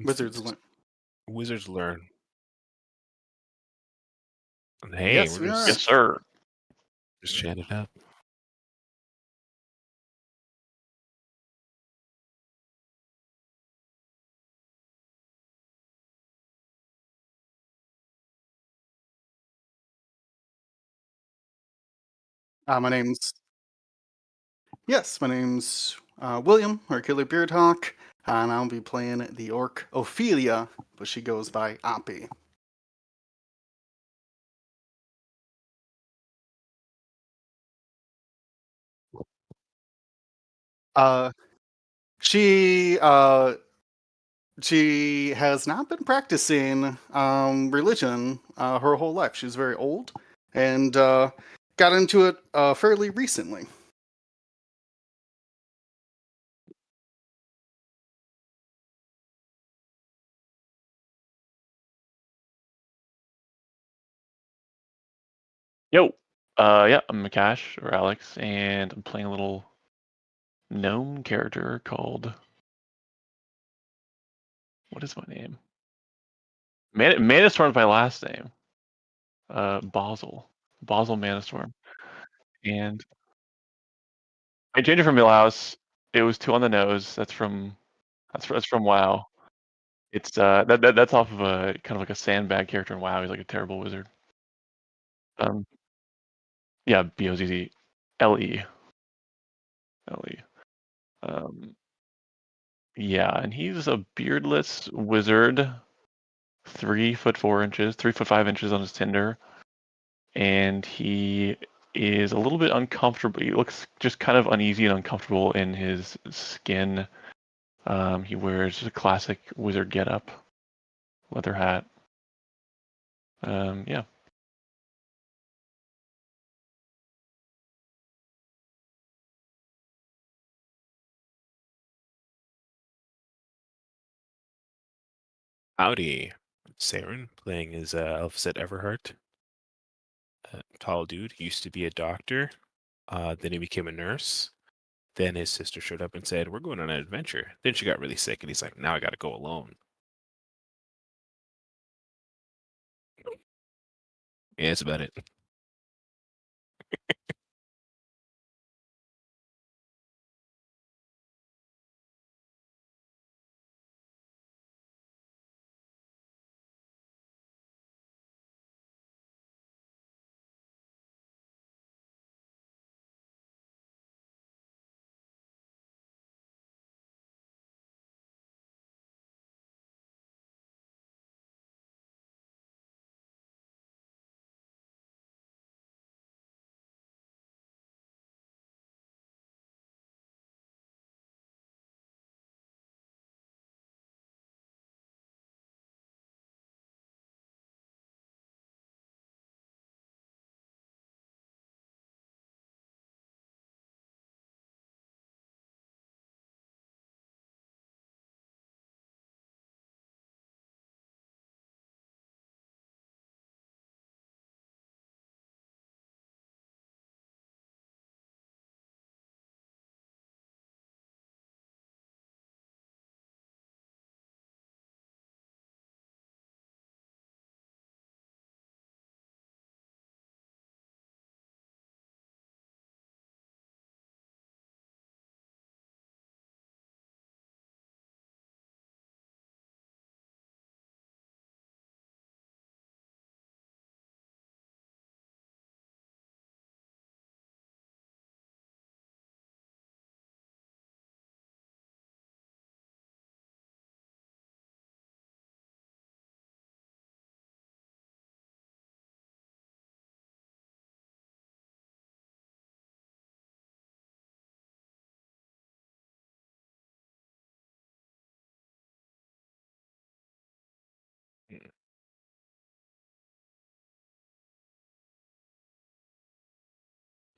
Wizards It's learn. Wizards learn. And hey, Yes, we're we are. Yes, just sir. chatting it up. My name's yes, my name's William or Killer Beardhawk, and I'll be playing the orc Ophelia, but she goes by Oppie. Uh, she uh, she has not been practicing religion her whole life. She's very old and got into it fairly recently. Yo. Yeah, I'm Makash or Alex, and I'm playing a little gnome character called. What is my name? Manastorm's my last name. Basel. Basel Manastorm. And I changed it from Millhouse. It was too on the nose. That's from WoW. It's that's off of a kind of like a sandbag character in WoW. He's like a terrible wizard. Yeah, Bozzle. Le. Yeah, and he's a beardless wizard, 3'4" 3'5" on his Tinder, and he is a little bit uncomfortable. He looks just kind of uneasy and uncomfortable in his skin. He wears a classic wizard getup, leather hat. Yeah. Howdy. Saren playing as Elfset Everhart. Tall dude. Used to be a doctor. Then he became a nurse. Then his sister showed up and said, "We're going on an adventure." Then she got really sick, and he's like, "Now I got to go alone." Yeah, that's about it.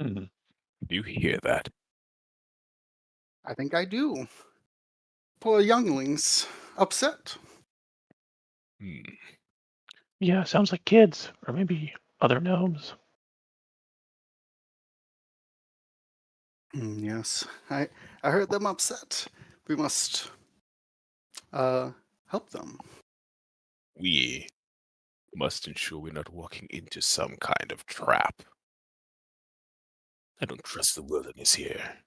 Mhm. Do you hear that? I think I do. Poor younglings upset. Hmm. Yeah, sounds like kids, or maybe other gnomes. Yes, I heard them upset. We must help them. We must ensure we're not walking into some kind of trap. I don't trust the wilderness here.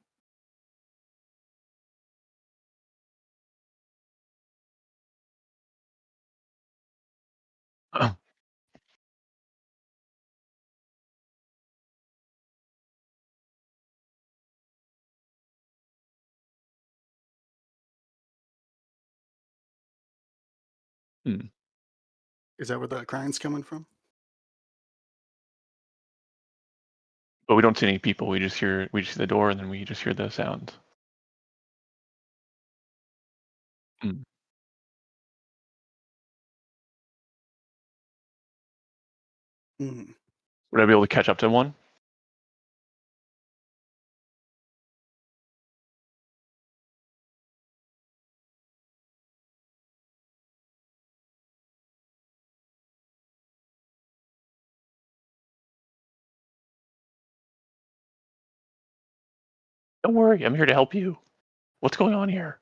Hmm. Is that where the crying's coming from? But we don't see any people. We just see the door, and then we just hear the sounds. Hmm. Mhm. Would I be able to catch up to one? Don't worry, I'm here to help you. What's going on here?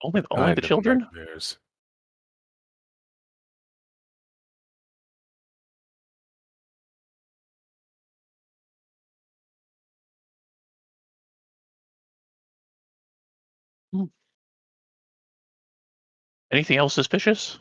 Only the Kind of children? nightmares. Hmm. Anything else suspicious?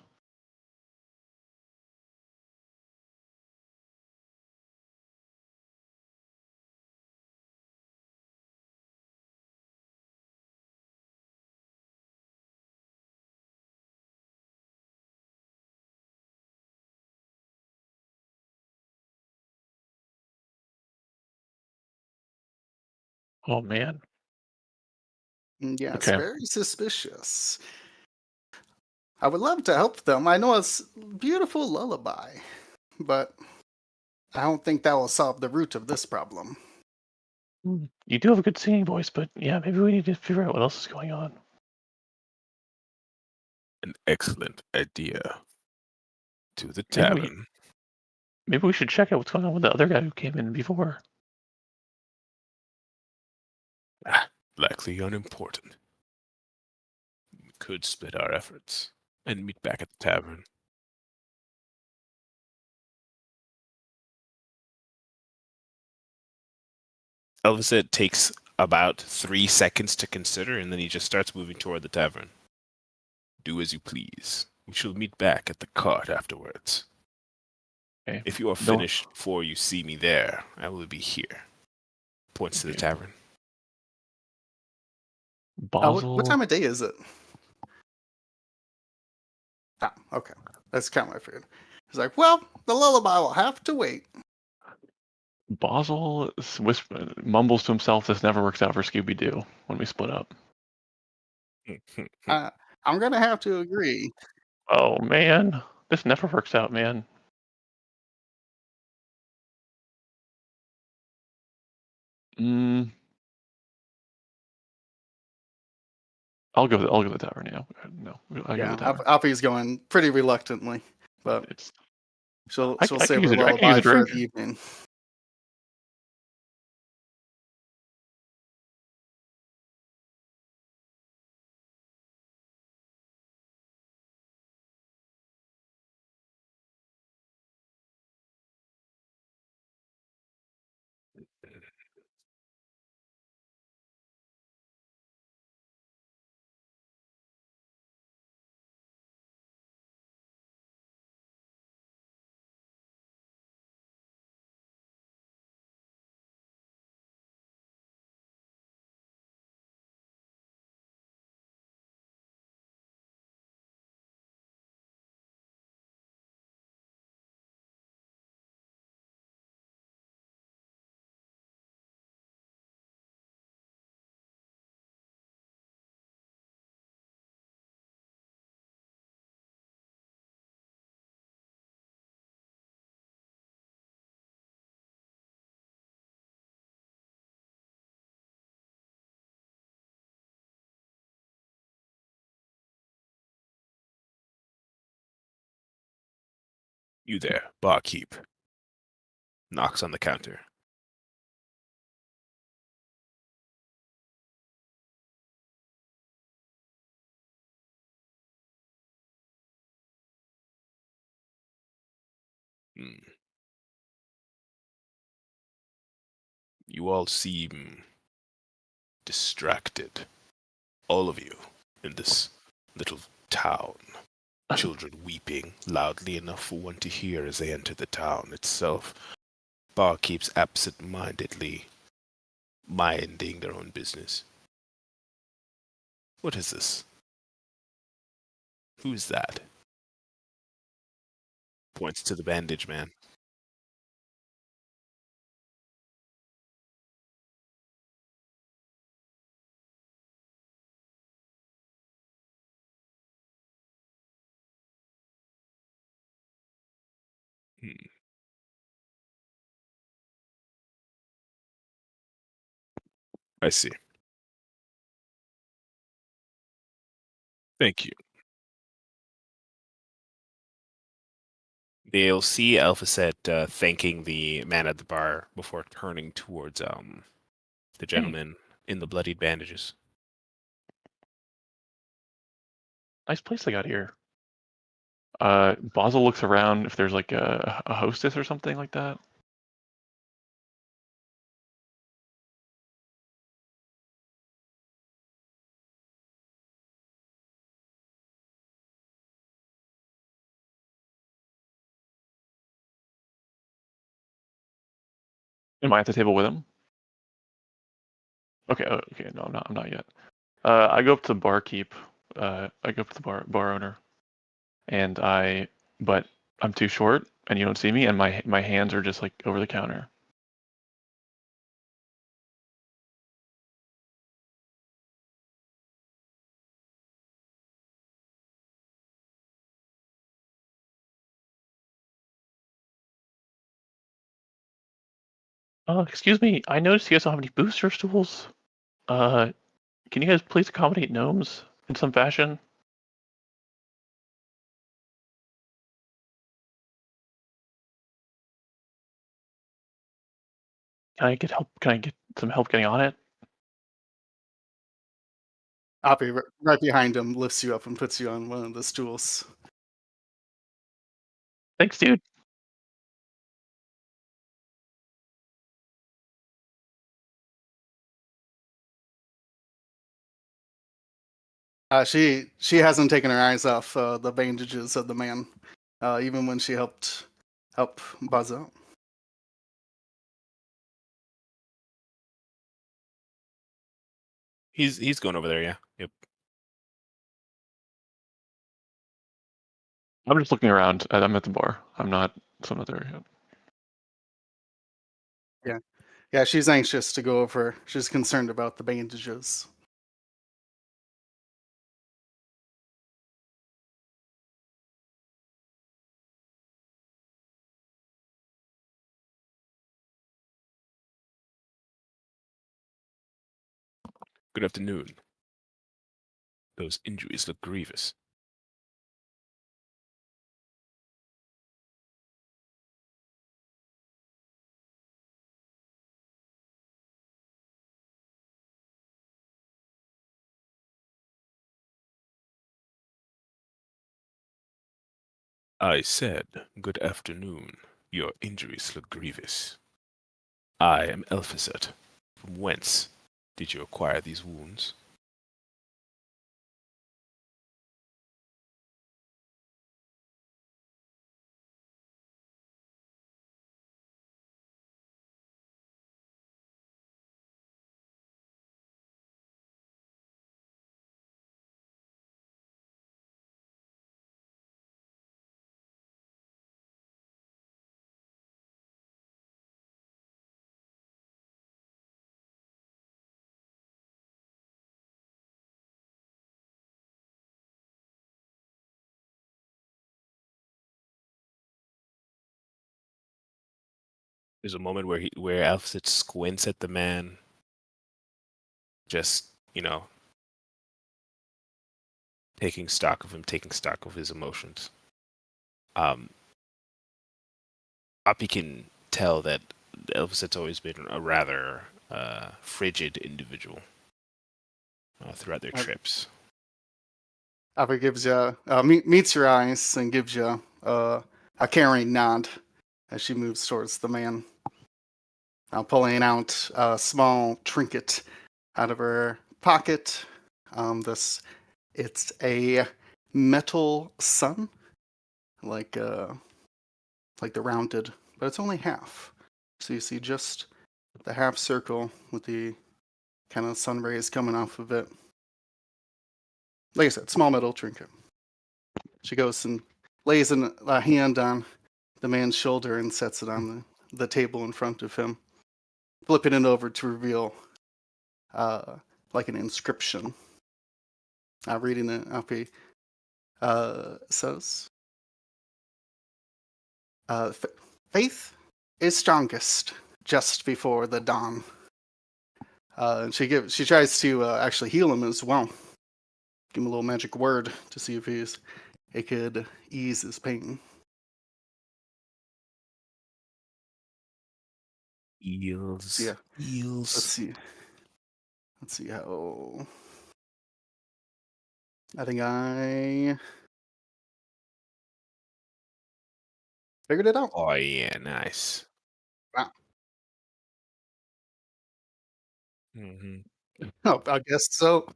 Oh man. Yes, Okay. very suspicious. I would love to help them. I know it's beautiful lullaby, but I don't think that will solve the root of this problem. You do have a good singing voice, but yeah, maybe we need to figure out what else is going on. An excellent idea. To the Maybe we tavern. maybe we should check out what's going on with the other guy who came in before. Likely unimportant. We could split our efforts and meet back at the tavern. Elviset takes about 3 seconds to consider, and then he just starts moving toward the tavern. Do as you please. We shall meet back at the cart afterwards. Okay. If you are No. finished before you see me there, I will be here. Points to the Okay. tavern. What Basel. time of day is it? Ah, okay. That's kind of what I figured. He's like, well, the lullaby will have to wait. Basel mumbles to himself, "This never works out for Scooby Doo when we split up." Uh, I'm gonna have to agree. Oh man, this never works out, man. Mm, I'll go with the tavern. Yeah, no, I'll go Yeah, with the tavern. Alfie's going pretty reluctantly, but It's she'll I save could her use lullaby a for drink. the evening. You there, barkeep. Knocks on the counter. Hmm. You all seem distracted. All of you in this little town. Children weeping loudly enough for one to hear as they enter the town itself. Barkeeps absent-mindedly minding their own business. What is this? Who's that? Points to the bandage man. Hmm. I see. Thank you. They'll see Alphaset thanking the man at the bar before turning towards the gentleman in the bloodied bandages. Nice place they got here. Basil looks around if there's like a hostess or something like that. Am I at the table with him? Okay, okay, no, I'm not yet. I go up to the barkeep. I go up to the bar owner, and but I'm too short, and you don't see me, and my hands are just like over the counter. Oh, excuse me. I noticed you guys don't have any booster stools. Can you guys please accommodate gnomes in some fashion? Can I get help? Can I get some help getting on it? Oppie, right behind him, lifts you up and puts you on one of the stools. Thanks, dude. She hasn't taken her eyes off the bandages of the man, even when she help Buzz out. He's going over there, yeah. Yep. I'm just looking around. I'm at the bar. So I'm not there yet. Yeah, she's anxious to go over. She's concerned about the bandages. Good afternoon. Those injuries look grievous. I said, good afternoon. Your injuries look grievous. I am Elphaset. From whence did you acquire these wounds? There's a moment where Alphaset squints at the man, just, taking stock of him, taking stock of his emotions. Poppy can tell that Elviset's always been a rather frigid individual throughout their Uh, trips. Abby gives you meets your eyes and gives you a caring nod as she moves towards the man, pulling out a small trinket out of her pocket. It's a metal sun, like the rounded, but it's only half. So you see just the half circle with the kind of sun rays coming off of it. Like I said, small metal trinket. She goes and lays a hand on the man's shoulder and sets it on the table in front of him, flipping it over to reveal like an inscription. Reading it, Api says, "Faith is strongest just before the dawn." And she tries to actually heal him as well. Give him a little magic word to see if it could ease his pain. Eels. Yeah. Eels. Let's see how. I think I figured it out. Oh yeah, nice. Wow. Hmm. Oh, I guess so.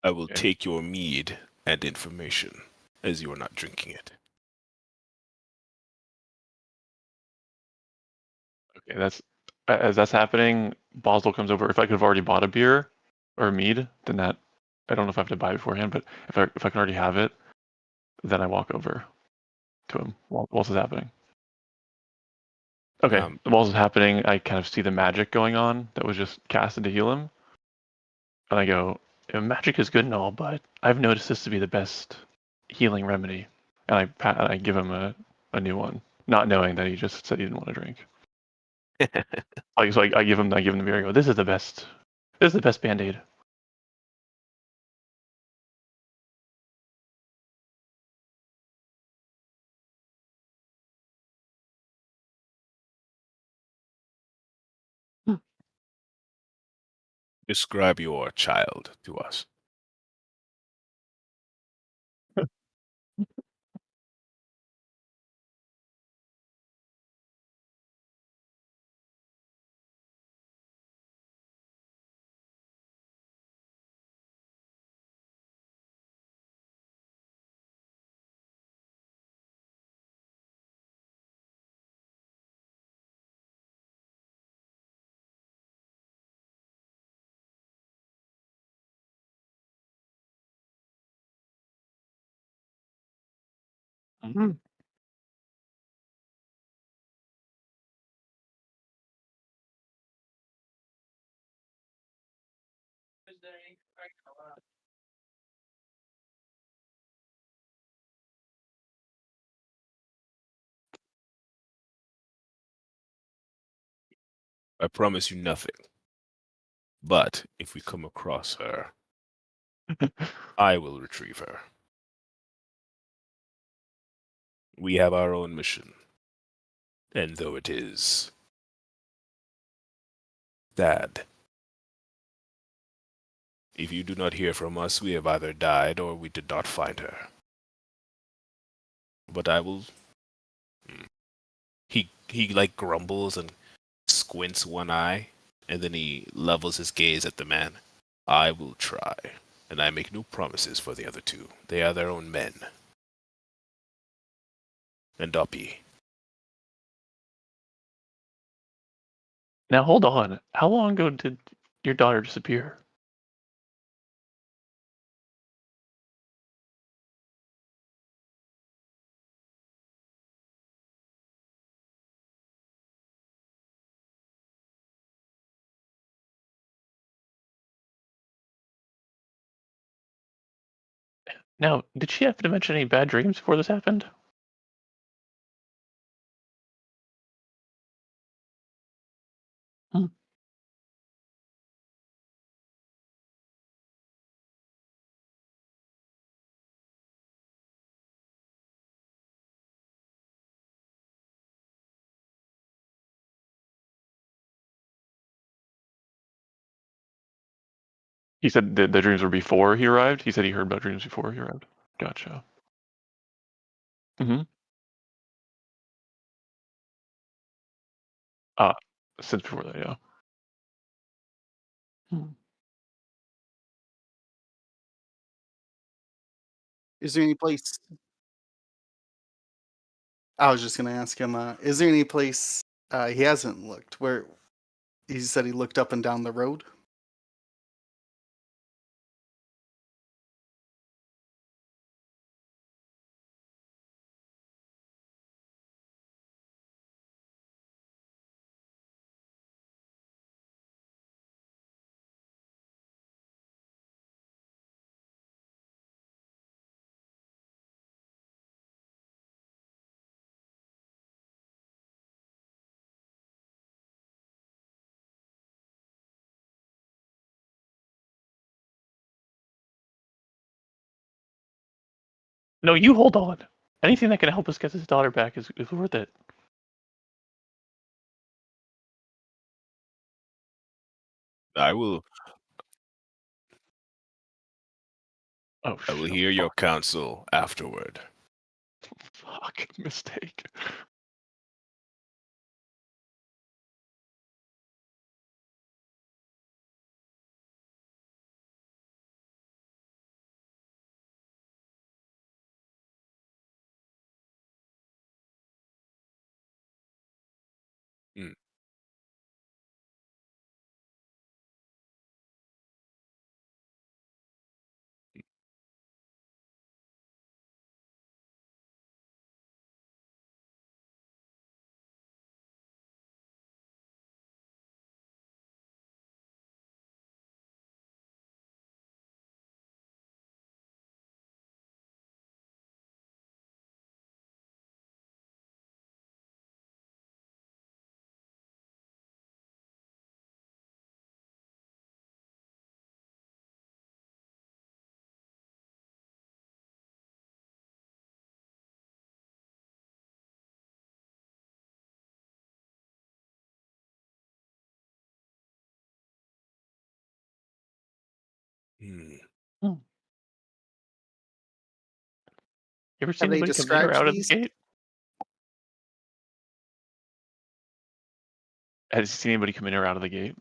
I will Okay. take your mead and information, as you are not drinking it. Okay, that's as that's happening. Basel comes over. If I could have already bought a beer or a mead, then that I don't know if I have to buy it beforehand. But if I can already have it, then I walk over to him while this is happening. Okay, while this is happening, I kind of see the magic going on that was just casted to heal him, and I go, "Magic is good and all, but I've noticed this to be the best healing remedy." And I give him a new one, not knowing that he just said he didn't want to drink. So I give him the beer. I go, "This is the best. This is the best Band-Aid." Describe your child to us. Mhm. I promise you nothing. But if we come across her, I will retrieve her. We have our own mission. And though it is sad, if you do not hear from us, we have either died or we did not find her. But I will. He like grumbles and squints one eye, and then he levels his gaze at the man. I will try, and I make no promises for the other two. They are their own men. And Doppy, Now hold on. How long ago did your daughter disappear? Now, did she happen to mention any bad dreams before this happened? Hmm. He said the dreams were before he arrived? He said he heard about dreams before he arrived. Gotcha. Mhm. Ah, since before that, yeah. Hmm. Is there any place I was just gonna ask him, is there any place, he hasn't looked where he said he looked up and down the road? No, you hold on. Anything that can help us get his daughter back is worth it. I will Oh, I will shit. hear your counsel afterward. Fuck. Mistake. Mm. Hmm. Hmm. You ever Have seen they anybody come in or described out of the these? gate? Has you seen anybody come in or out of the gate?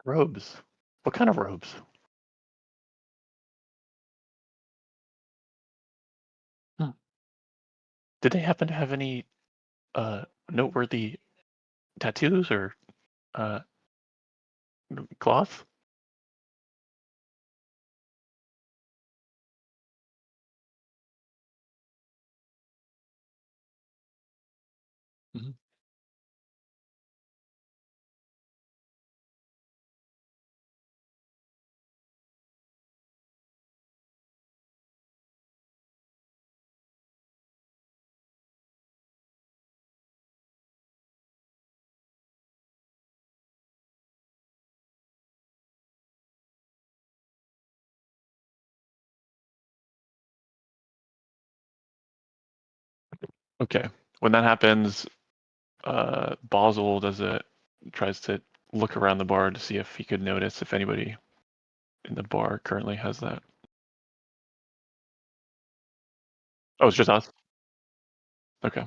Robes. What kind of robes? Hmm. Did they happen to have any noteworthy tattoos or uh, cloth? Mhm. Okay. When that happens, Basel tries to look around the bar to see if he could notice if anybody in the bar currently has that. Oh, it's just us? Okay.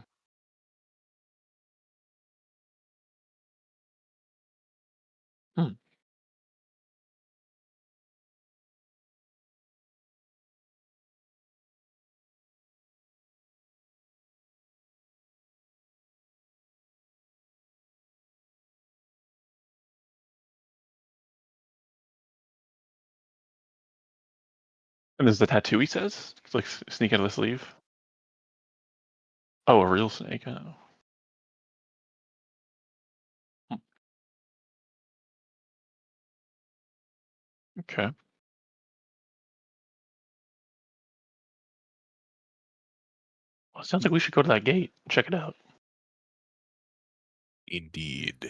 Hmm. And there's the tattoo he says? It's like sneak out of the sleeve? Oh, a real snake. Oh. Okay. Well, it sounds like we should go to that gate and check it out. Indeed.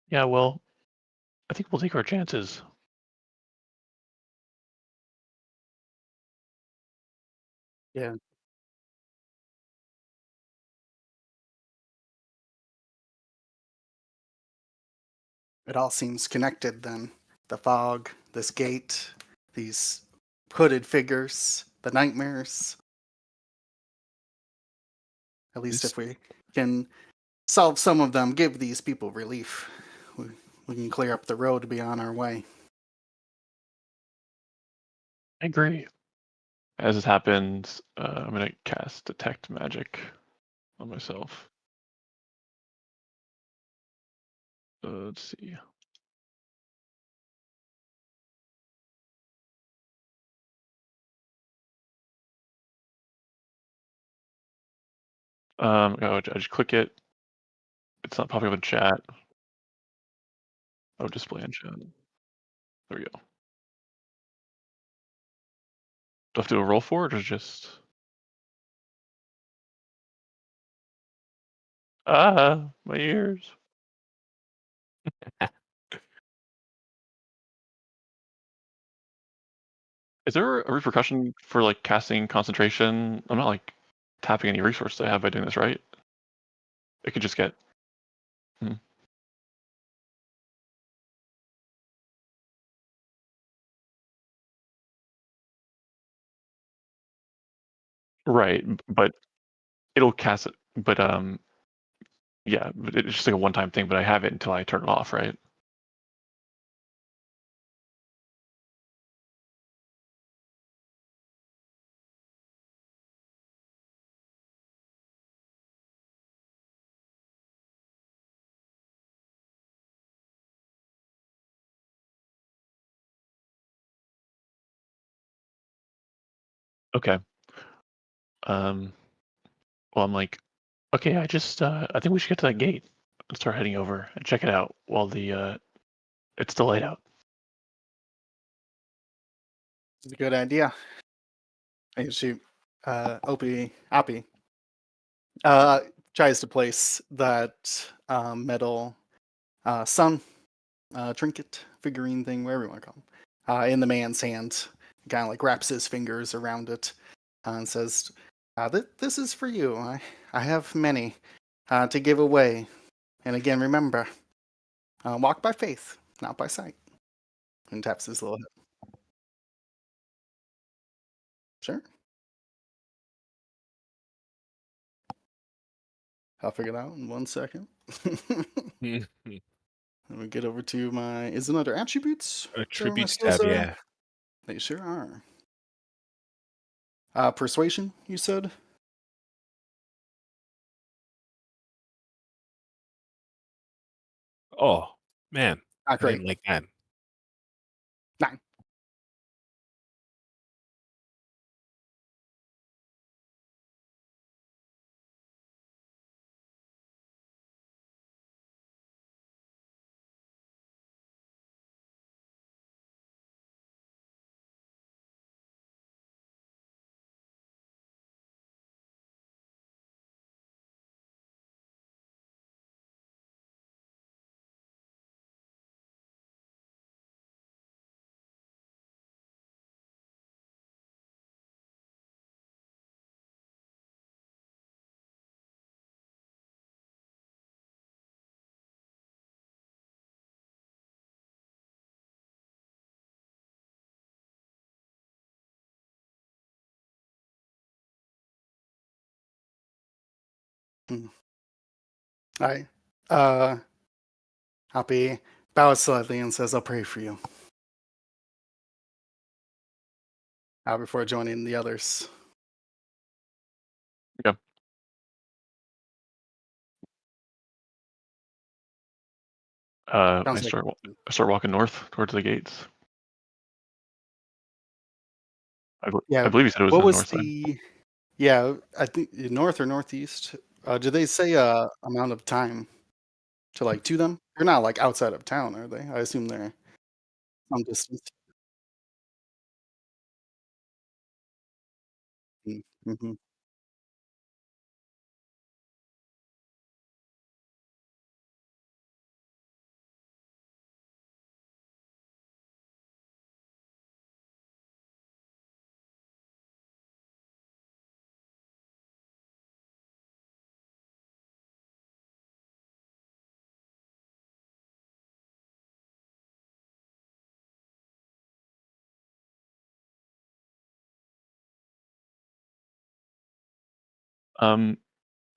Yeah, well, I think we'll take our chances. Yeah. It all seems connected then. The fog, this gate, these hooded figures, the nightmares. At least This- if we can solve some of them, give these people relief, we can clear up the road to be on our way. I agree. As this happens, I'm gonna cast Detect Magic on myself. Let's see. I just click it. It's not popping up in chat. Oh, display in chat. There we go. Do I have to do a roll for it or just? Ah, my ears. Is there a repercussion for like casting concentration? I'm not like tapping any resource I have by doing this, right? It could just get. Right, but it'll cast it. But yeah, but it's just like a one-time thing. But I have it until I turn it off, right? Okay. Well, I'm like, okay, I think we should get to that gate and start heading over and check it out while it's still light out. It's a good idea. And she, Appy, tries to place that metal sun trinket figurine thing, whatever you want to call them, in the man's hand. Kind of like wraps his fingers around it and says, "This is for you. I have many to give away. And again, remember, walk by faith, not by sight." And taps his little head. Sure, I'll figure it out in 1 second. Let me get over to my. Is it under attributes? Where my Attributes skills tab, are? yeah. They sure are. Persuasion, you said? Oh, man. Ah, I great. didn't like that. 9. Hmm. I Happy bows slightly and says, "I'll pray for you." before joining the others. Okay. Sounds like I start walking north towards the gates. I yeah. believe you said it was What on the was north side. the yeah? I think north or northeast. Did they say amount of time to them? They're not like outside of town, are they? I assume they're some distance. Mm-hmm.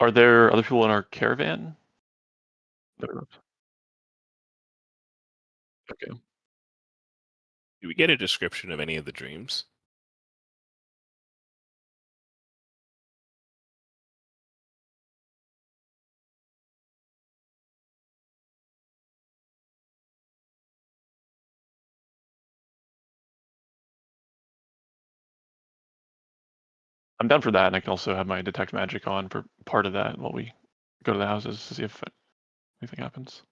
Are there other people in our caravan? That are- Okay. Do we get a description of any of the dreams? I'm down for that, and I can also have my detect magic on for part of that while we go to the houses to see if anything happens.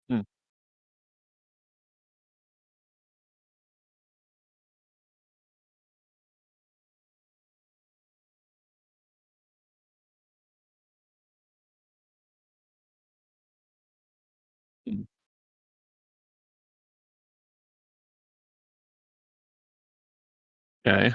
Hmm. Hmm. Okay.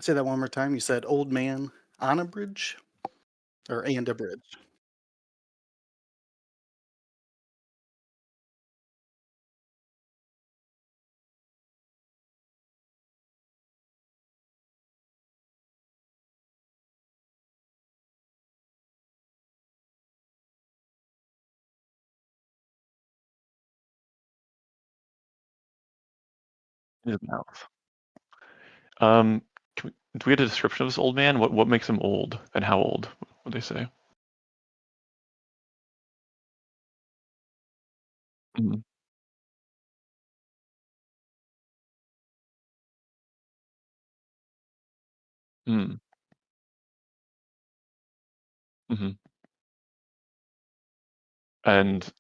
Say that one more time. You said old man on a bridge or and a bridge. In his mouth. Um, do we get a description of this old man? What makes him old, and how old? What they say? Mhm. Mm. Mhm. And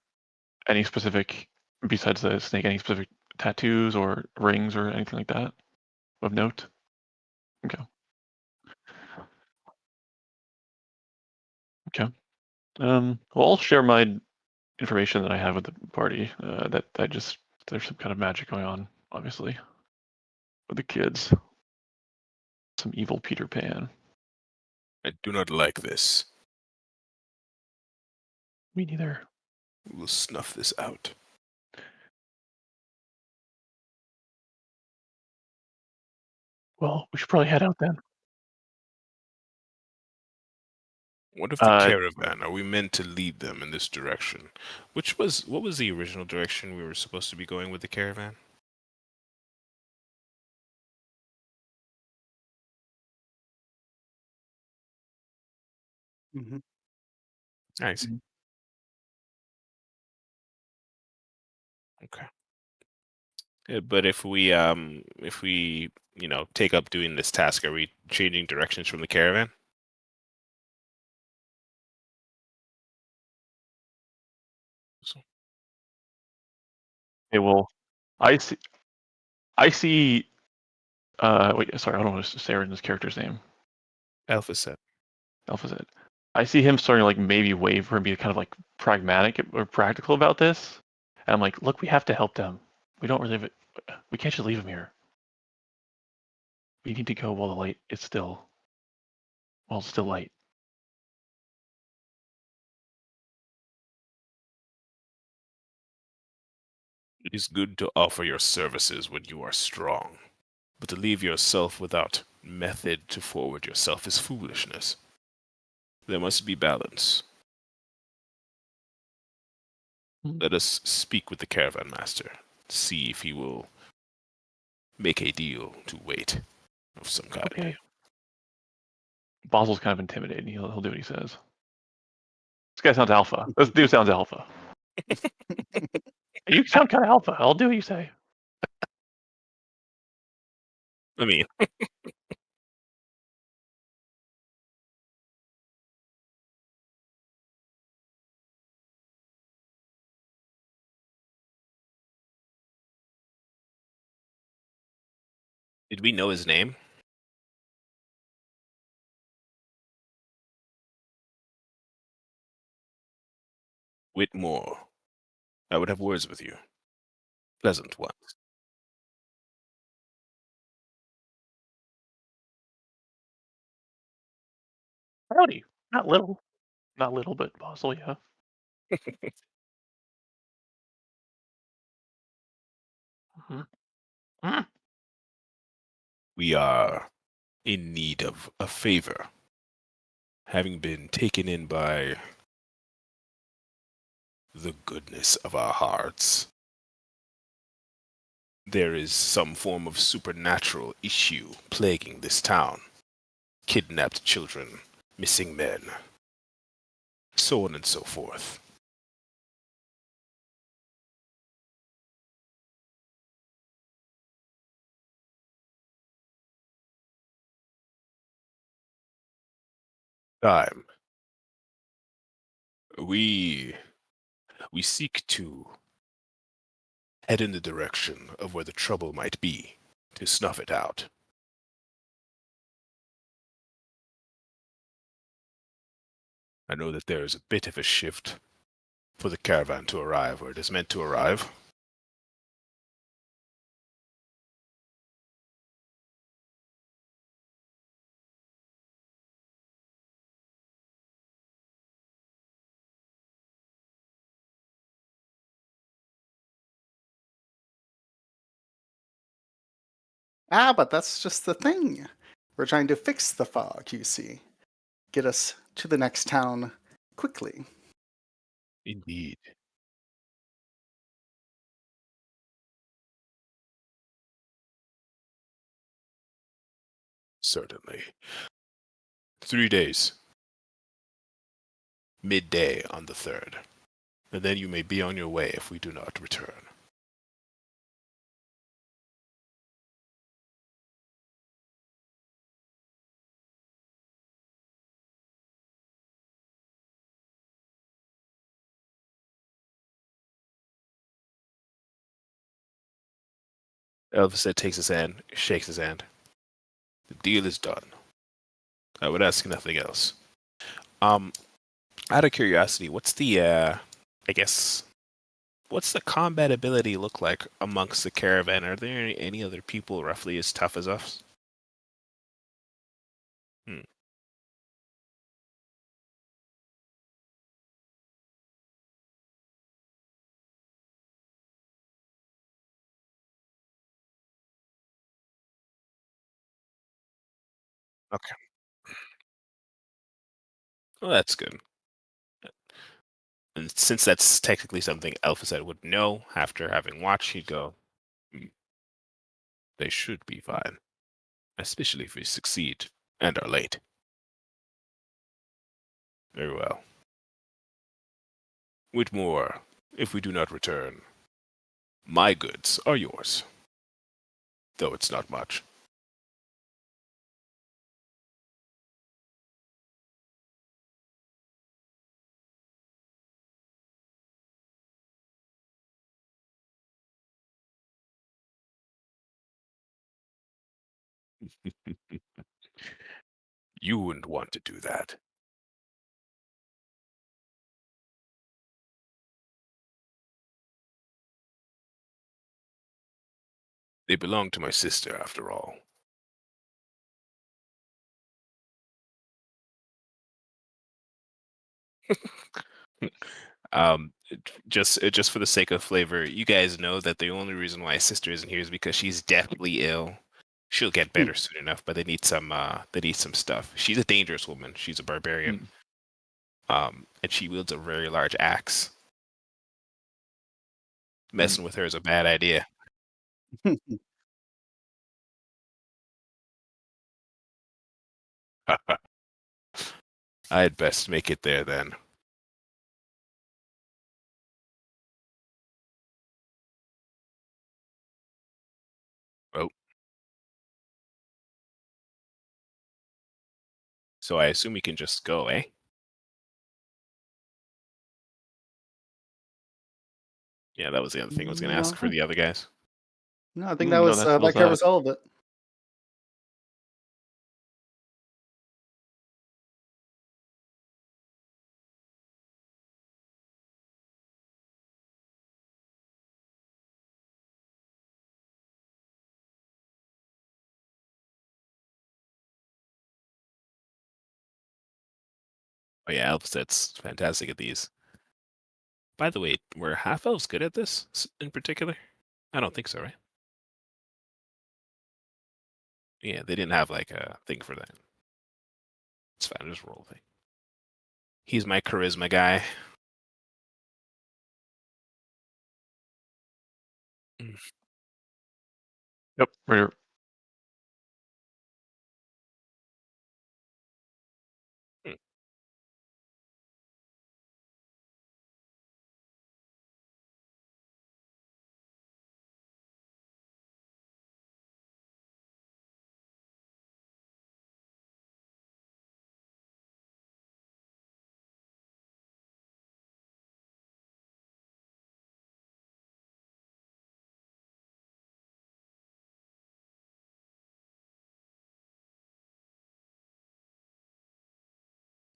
any specific, besides the snake, any specific tattoos or rings or anything like that of note? Okay. Okay. Well, I'll share my information that I have with the party. That I just there's some kind of magic going on, obviously, with the kids. Some evil Peter Pan. I do not like this. Me neither. We will snuff this out. Well, we should probably head out then. What of the Uh, caravan? Are we meant to lead them in this direction? What was the original direction we were supposed to be going with the caravan? Hmm. I see. Mhm. Okay. But if we take up doing this task, are we changing directions from the caravan? Okay, well, I see. I see. Wait, sorry, I don't want to say this character's name. Alpha set. Alphazet. I see him starting to like maybe waver and be kind of like pragmatic or practical about this. And I'm like, look, we have to help them. We don't really. We can't just leave him here. We need to go while the light is still. While it's still light. It is good to offer your services when you are strong, but to leave yourself without method to forward yourself is foolishness. There must be balance. Let us speak with the caravan master, see if he will make a deal to wait of some kind. Okay. Basil's kind of intimidating. He'll do what he says. This guy sounds alpha. This dude sounds alpha. You sound kind of alpha. I'll do what you say. I mean, did we know his name? Whitmore. I would have words with you. Pleasant ones. Howdy. Not little. Not little, but Basil, yeah. Mm-hmm. We are in need of a favor. Having been taken in by the goodness of our hearts, there is some form of supernatural issue plaguing this town. Kidnapped children, missing men, so on and so forth. Time. We seek to head in the direction of where the trouble might be, to snuff it out. I know that there is a bit of a shift for the caravan to arrive where it is meant to arrive. But that's just the thing. We're trying to fix the fog, you see. Get us to the next town quickly. Indeed. Certainly. 3 days. Midday on the 3rd. And then you may be on your way if we do not return. Elvis takes his hand, shakes his hand. The deal is done. I would ask nothing else. Out of curiosity, what's the, what's the combat ability look like amongst the caravan? Are there any other people roughly as tough as us? Okay. Well, that's good. And since that's technically something Elphazet would know after having watched, he'd go, they should be fine. Especially if we succeed and are late. Very well. Whitmore, if we do not return, my goods are yours. Though it's not much. You wouldn't want to do that. They belong to my sister, after all. Just for the sake of flavor, you guys know that the only reason why sister isn't here is because she's deathly ill. She'll get Hmm. better soon enough, but they need some stuff. She's a dangerous woman. She's a barbarian. And she wields a very large axe. Messing with her is a bad idea. I'd best make it there then. Oh, so I assume we can just go, eh? Yeah, that was the other thing I was going to ask for No, the other guys. no, I think No, that settles that covers that. all of it. Oh yeah, Elfset's fantastic at these. By the way, were half elves good at this in particular? I don't think so, right? Yeah, they didn't have like a thing for that. It's fine, just roll thing. He's my charisma guy. Yep. We're Hmm.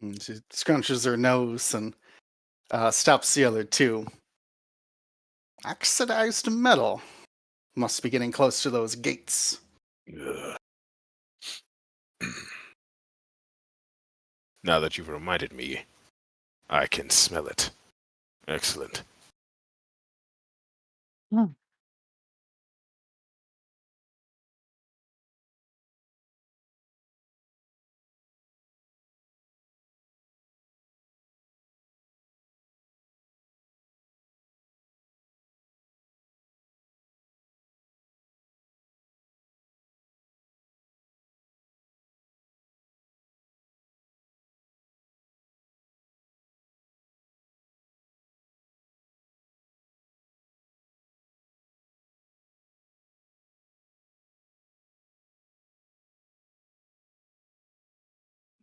And she scrunches her nose and stops the other two. Oxidized metal. Must be getting close to those gates. Ugh. Now that you've reminded me, I can smell it. Excellent.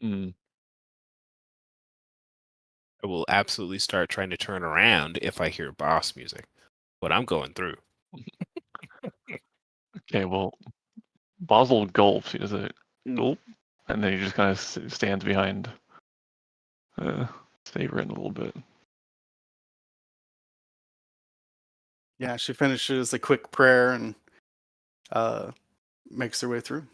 mm, I will absolutely start trying to turn around if I hear boss music. But I'm going through. okay. Well, Basil gulps. He does a gulp, and then he just kind of stands behind, savoring a little bit. Yeah, she finishes a quick prayer and uh, makes her way through.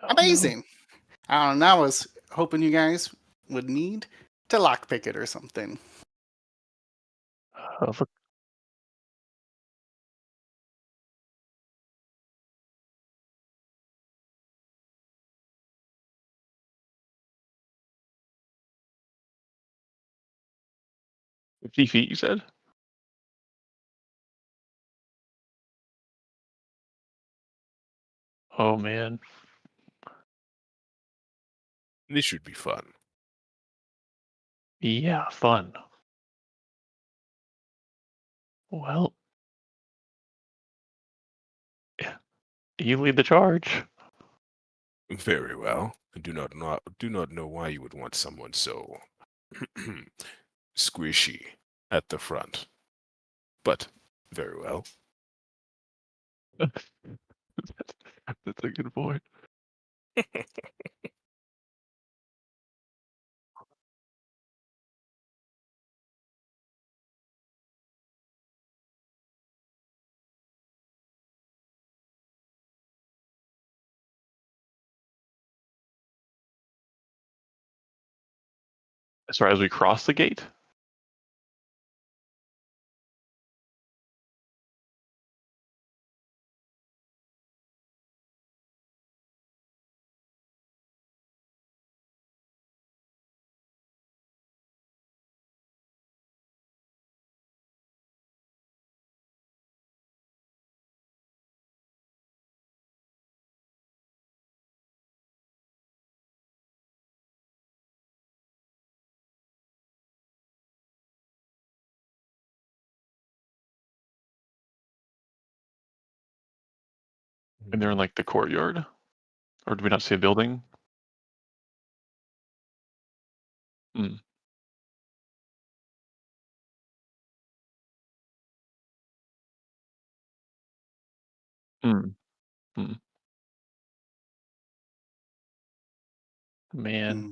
Oh, no. Amazing. And I was hoping you guys would need to lockpick it or something. Look. $50 you said? Oh man. This should be fun. Yeah, fun. Well, you lead the charge. Very well. I do not know why you would want someone so squishy at the front. But very well. That's a good point. Sorry, as we cross the gate? And they're in like the courtyard? Or do we not see a building? Mm. Mm. Mm. Man, Hmm.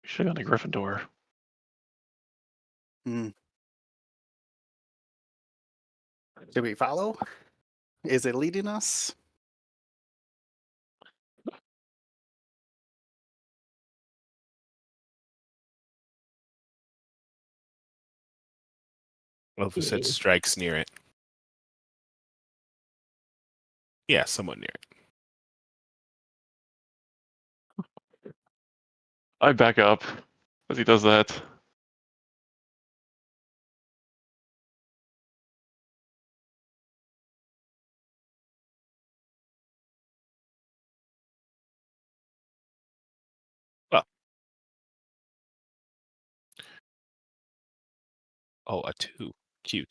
we should have gone to Gryffindor. Hmm. Should we follow? Is it leading us? Elphicet strikes near it. Yeah, somewhat near it. I back up as he does that. Well. Oh, a 2. Cute.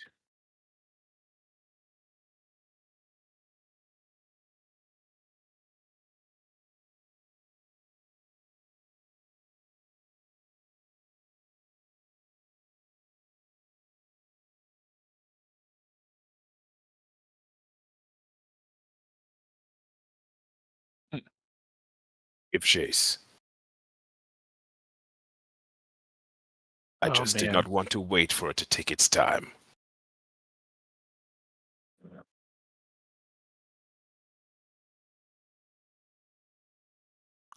Give chase. I Oh just did man. not want to wait for it to take its time.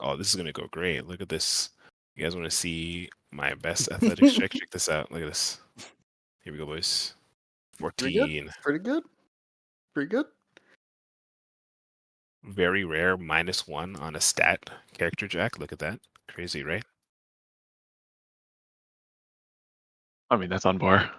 Oh, this is gonna go great. Look at this. You guys want to see my best athletics check? Check this out. Look at this. Here we go, boys. Pretty good. 14. Pretty good. Pretty good. Very rare -1 on a stat character jack. Look at that. Crazy, right? I mean, that's on bar.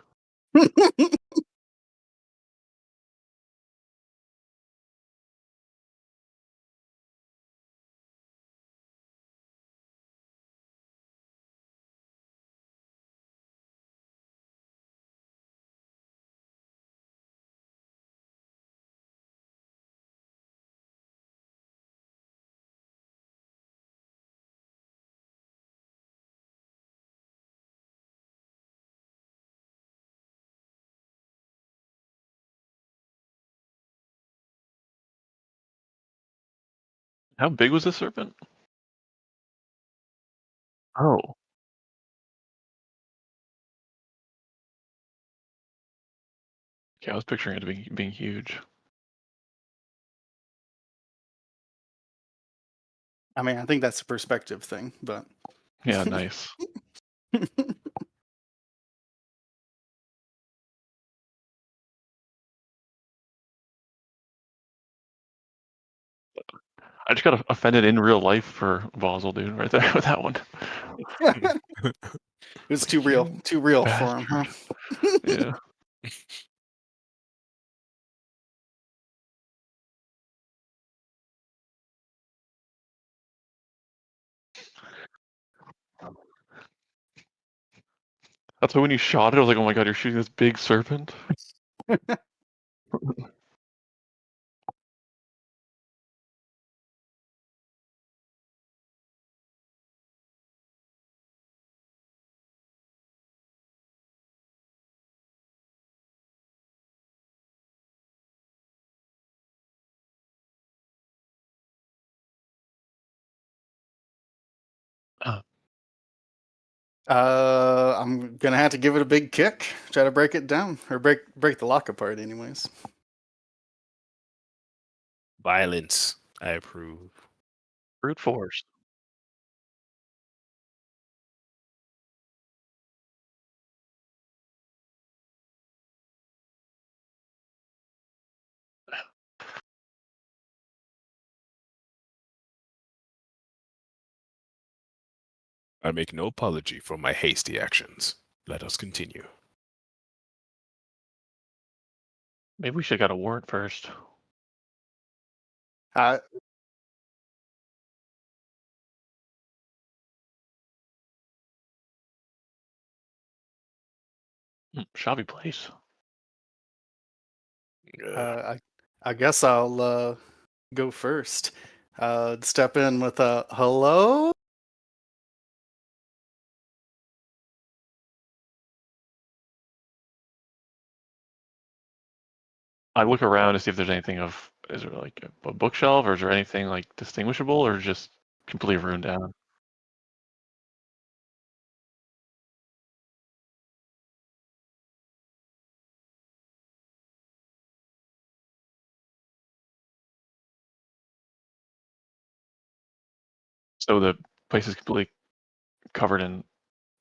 How big was this serpent? Oh. Okay, I was picturing it being huge. I mean, I think that's a perspective thing, but Yeah, nice. I just got offended in real life for Vozel, dude, right there with that one. it was Like, too real, you too real for him, huh? bastard. Yeah. That's why when you shot it, I was like, oh my god, you're shooting this big serpent. Uh, I'm gonna have to give it a big kick. Try to break it down, or break the lock apart, anyways. Violence. I approve. brute force. I make no apology for my hasty actions. Let us continue. Maybe we should have got a warrant first. Uh, Shabby place. I guess I'll go first. Step in with a hello. I look around to see if there's anything of. Is there like a bookshelf, or is there anything like distinguishable, or just completely ruined down? So the place is completely covered in.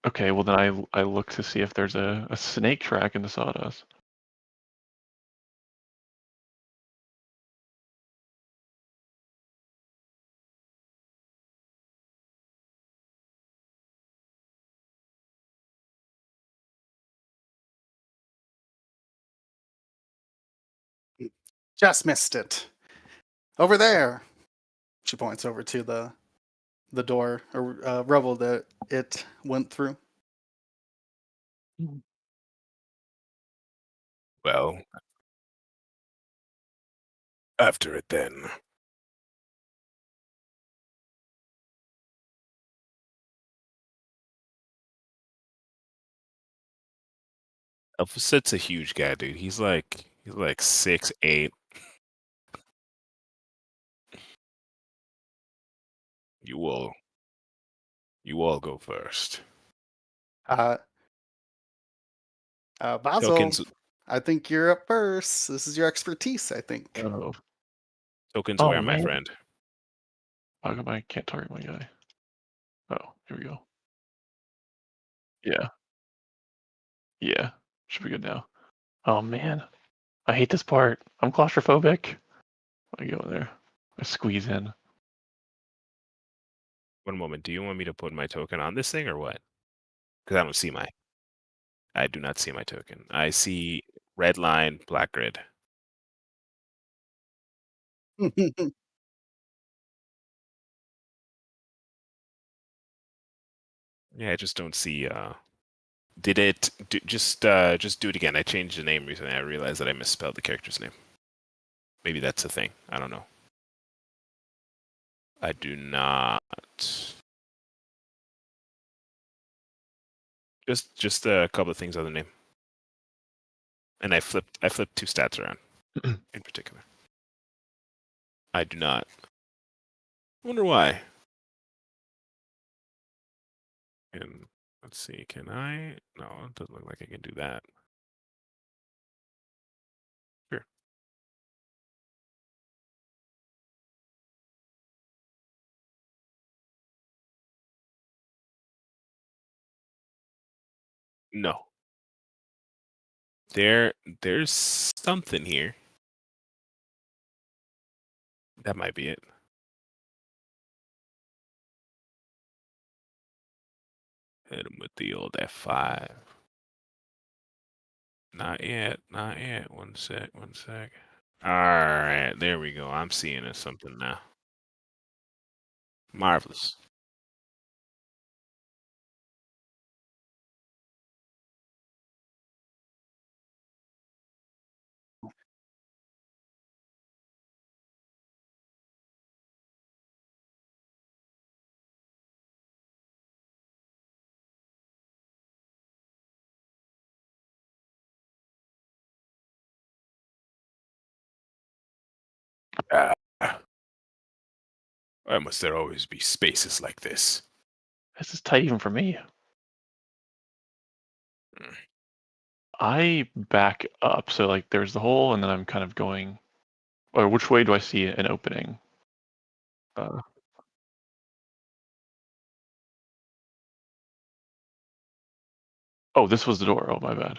Okay, well then I look to see if there's a snake track in the sawdust. Just missed it. Over there. She points over to the door or rubble that it went through. Well, after it then. Elphaset's a huge guy, dude. He's like 6'8". You all go first. Uh, Basil, Tokens I think you're up first. This is your expertise, I think. Oh, tokens Oh, where, my man. friend? how come I can't target my guy? Oh, here we go. Yeah, yeah, should be good now. Oh man, I hate this part. I'm claustrophobic. I go in there. I squeeze in. One moment. Do you want me to put my token on this thing or what? Because I do not see my token. I see red line, black grid. Yeah, I just don't see. Did it just do it again? I changed the name recently. I realized that I misspelled the character's name. Maybe that's a thing. I don't know. I do not. Just a couple of things on the name. And I flipped two stats around in particular. I do not. Wonder why. And let's see, can I? No, it doesn't look like I can do that. Sure. No. There's something here. That might be it. Hit him with the old F5. Not yet, not yet. One sec, one sec. Alright, there we go. I'm seeing it something now. Marvelous. Ah, why must there always be spaces like this? This is tight even for me. Mm. I back up, so like there's the hole, and then I'm kind of going. Or which way do I see an opening? Uh, oh, this was the door. Oh, my bad.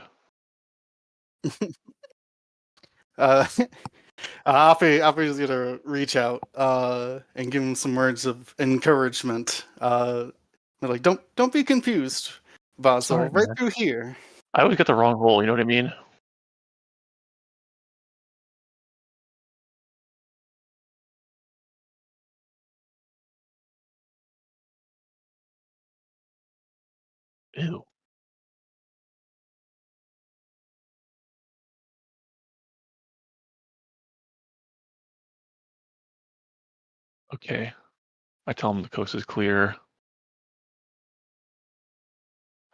Afi's gonna reach out and give him some words of encouragement. Like, don't be confused, Basil. Sorry, Right man. through here. I always get the wrong hole. You know what I mean? Ew. Okay. I tell him the coast is clear,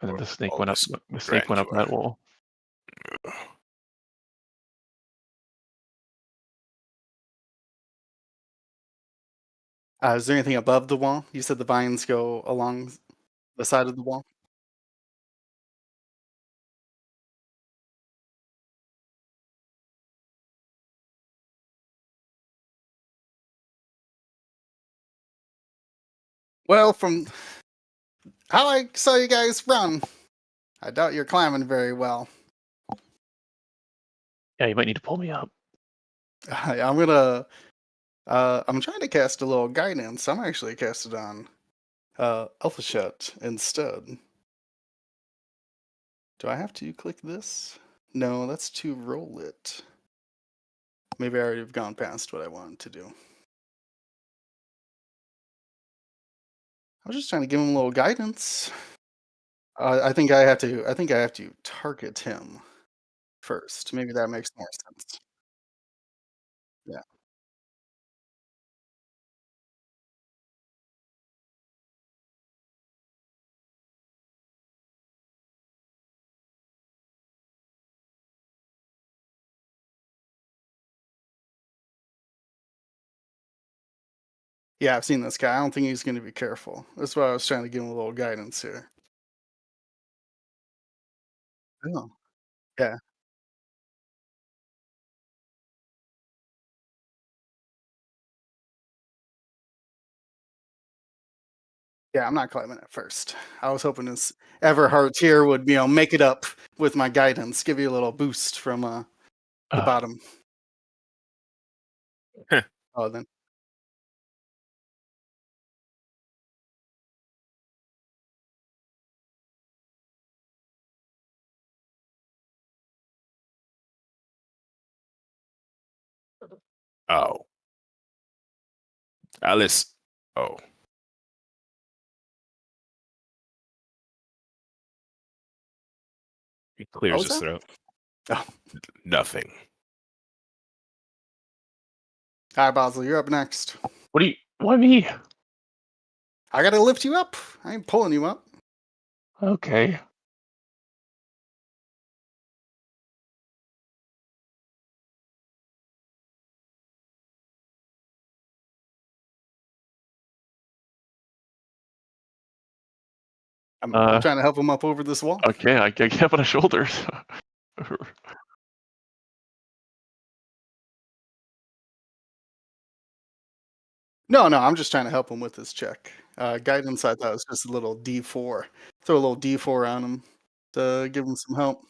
and then the snake All went up. this The snake went up that grandeur. wall. Is there anything above the wall? You said the vines go along the side of the wall. Well, from how I saw you guys run, I doubt you're climbing very well. Yeah, you might need to pull me up. I'm gonna. I'm trying to cast a little guidance. I'm actually cast it on Elfashet instead. Do I have to click this? No, that's to roll it. Maybe I already have gone past what I wanted to do. I was just trying to give him a little guidance. I think I have to. I think I have to target him first. Maybe that makes more sense. Yeah. Yeah, I've seen this guy. I don't think he's going to be careful. That's why I was trying to give him a little guidance here. Oh, yeah. Yeah, I'm not climbing at first. I was hoping this Everheart here would, make it up with my guidance, give you a little boost from the Uh, bottom. Oh, then. Oh. Alice. Oh. He What clears was his that? throat. Oh. Nothing. All right, Basil, you're up next. what do you? Why me? I gotta lift you up. I ain't pulling you up. Okay. I'm trying to help him up over this wall. Okay. I get up on his shoulders. No, no, I'm just trying to help him with this check. Guidance, I thought was just a little D4. Throw a little D4 on him. to give him some help.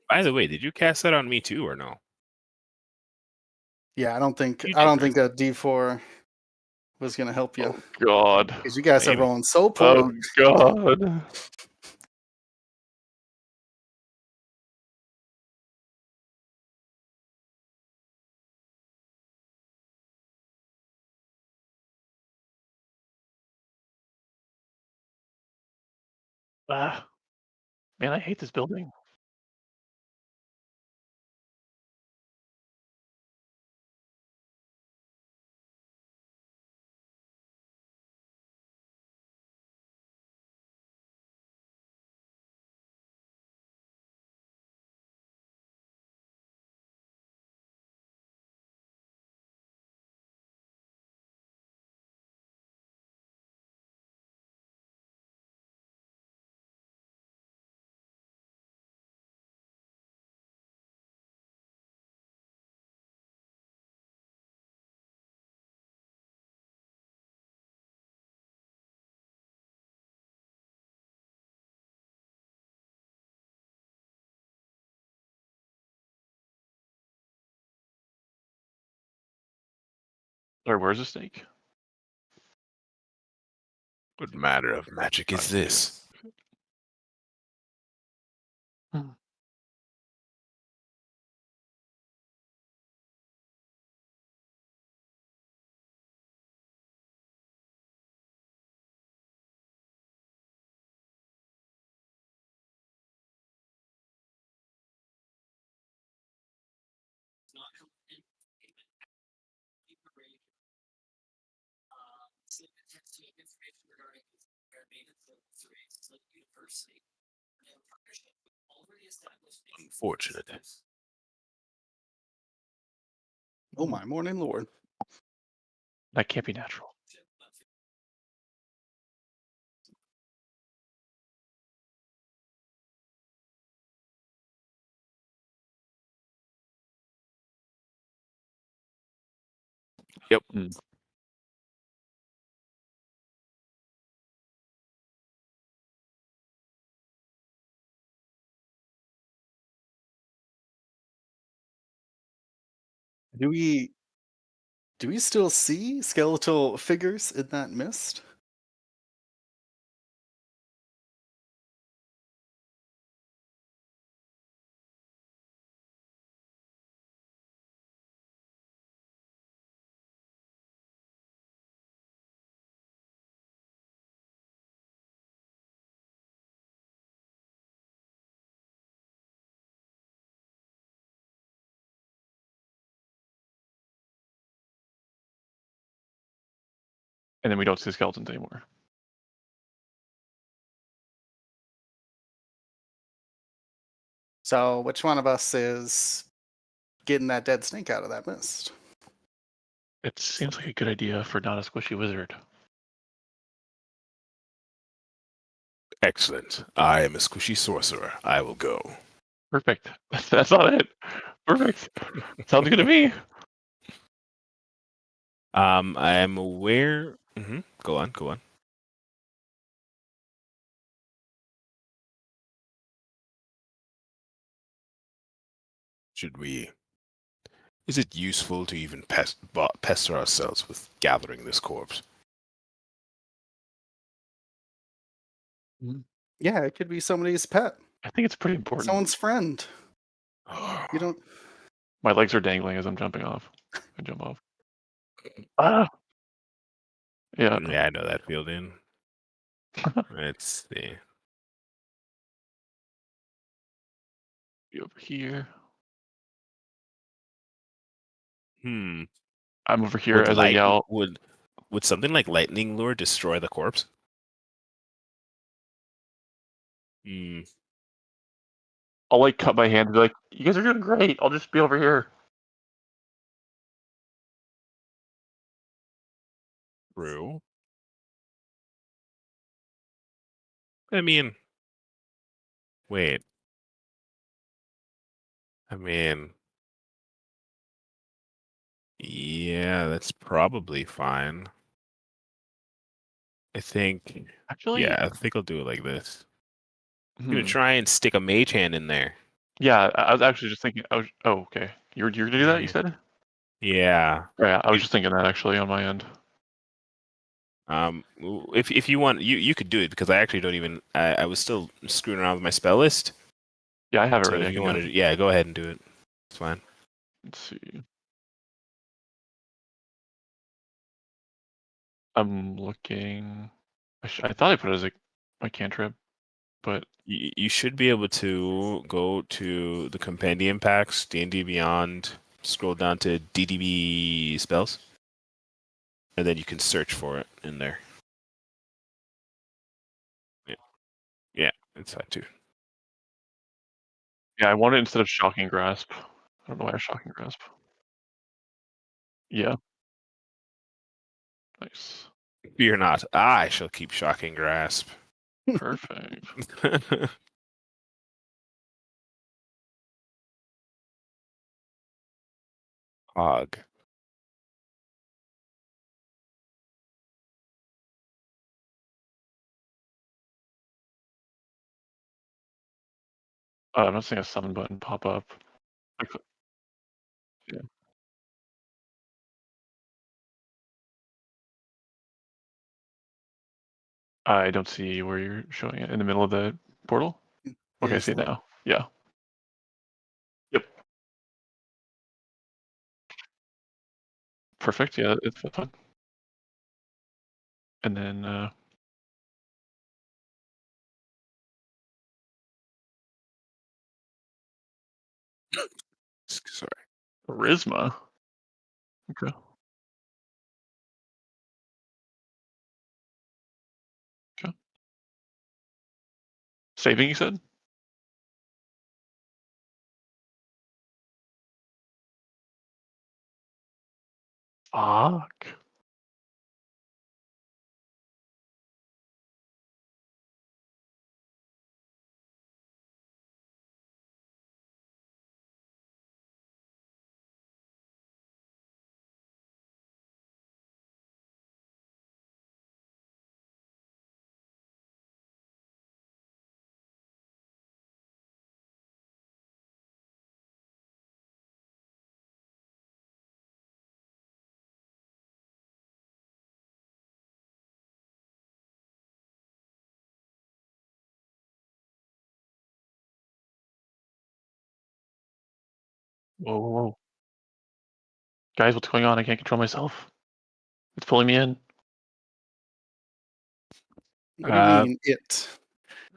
By the way, did you cast that on me too, or no? Yeah, I don't think You I did, don't right? think a D4 was gonna help you Oh God. because you guys are Maybe. rolling so Oh poorly. God. Ah, man, I hate this building. Sorry, where's the snake? What matter of magic is this? Hmm. Unfortunate. Oh my morning lord. That can't be natural. Yep. Do we still see skeletal figures in that mist? And then we don't see skeletons anymore. So which one of us is getting that dead snake out of that mist? It seems like a good idea for not a squishy wizard. Excellent. I am a squishy sorcerer. I will go. Perfect. That's not it. Perfect. Sounds good to me. I am aware. Go on. Go on. Should we? Is it useful to even pester ourselves with gathering this corpse? Yeah, it could be somebody's pet, I think it's pretty important. someone's friend. You don't. My legs are dangling as I'm jumping off. I jump off. Ah. Yeah. Yeah, I know that feeling. Let's see. Be over here. Hmm. I'm over here Would as I light yell. would something like lightning lure destroy the corpse? Hmm. I'll like cut my hand and be like, "You guys are doing great. I'll just be over here." True. I mean, wait. I mean, yeah, that's probably fine. I think, Actually, yeah, I think I'll do it like this. I'm gonna hmm. try and stick a mage hand in there. Yeah, I was actually just thinking. Oh, okay. You're gonna do that? You said? Yeah. Yeah, I was It- just thinking that actually on my end. if you want, you could do it because I actually don't even. I was still screwing around with my spell list. Yeah, I have it So ready. if I you can do want it. to, yeah, go ahead and do it. It's fine. Let's see. I'm looking. I thought I put it as a cantrip, but You should be able to go to the compendium packs, D&D Beyond, scroll down to DDB spells, and then you can search for it in there. Yeah, it's fine too. yeah, I want it instead of shocking grasp. I don't know why I shocking grasp. Yeah. Nice. Fear not, I shall keep shocking grasp. Perfect. Hog. I'm not seeing a summon button pop up. Yeah. I don't see where you're showing it in the middle of the portal. Okay, I Here's see it the- now. Yeah. Yep. Perfect. Yeah, it's fun. And then Sorry. charisma. Okay. Okay. Saving, you said? Fuck. Whoa, whoa, whoa. Guys, what's going on? I can't control myself. It's pulling me in. What do you mean, it?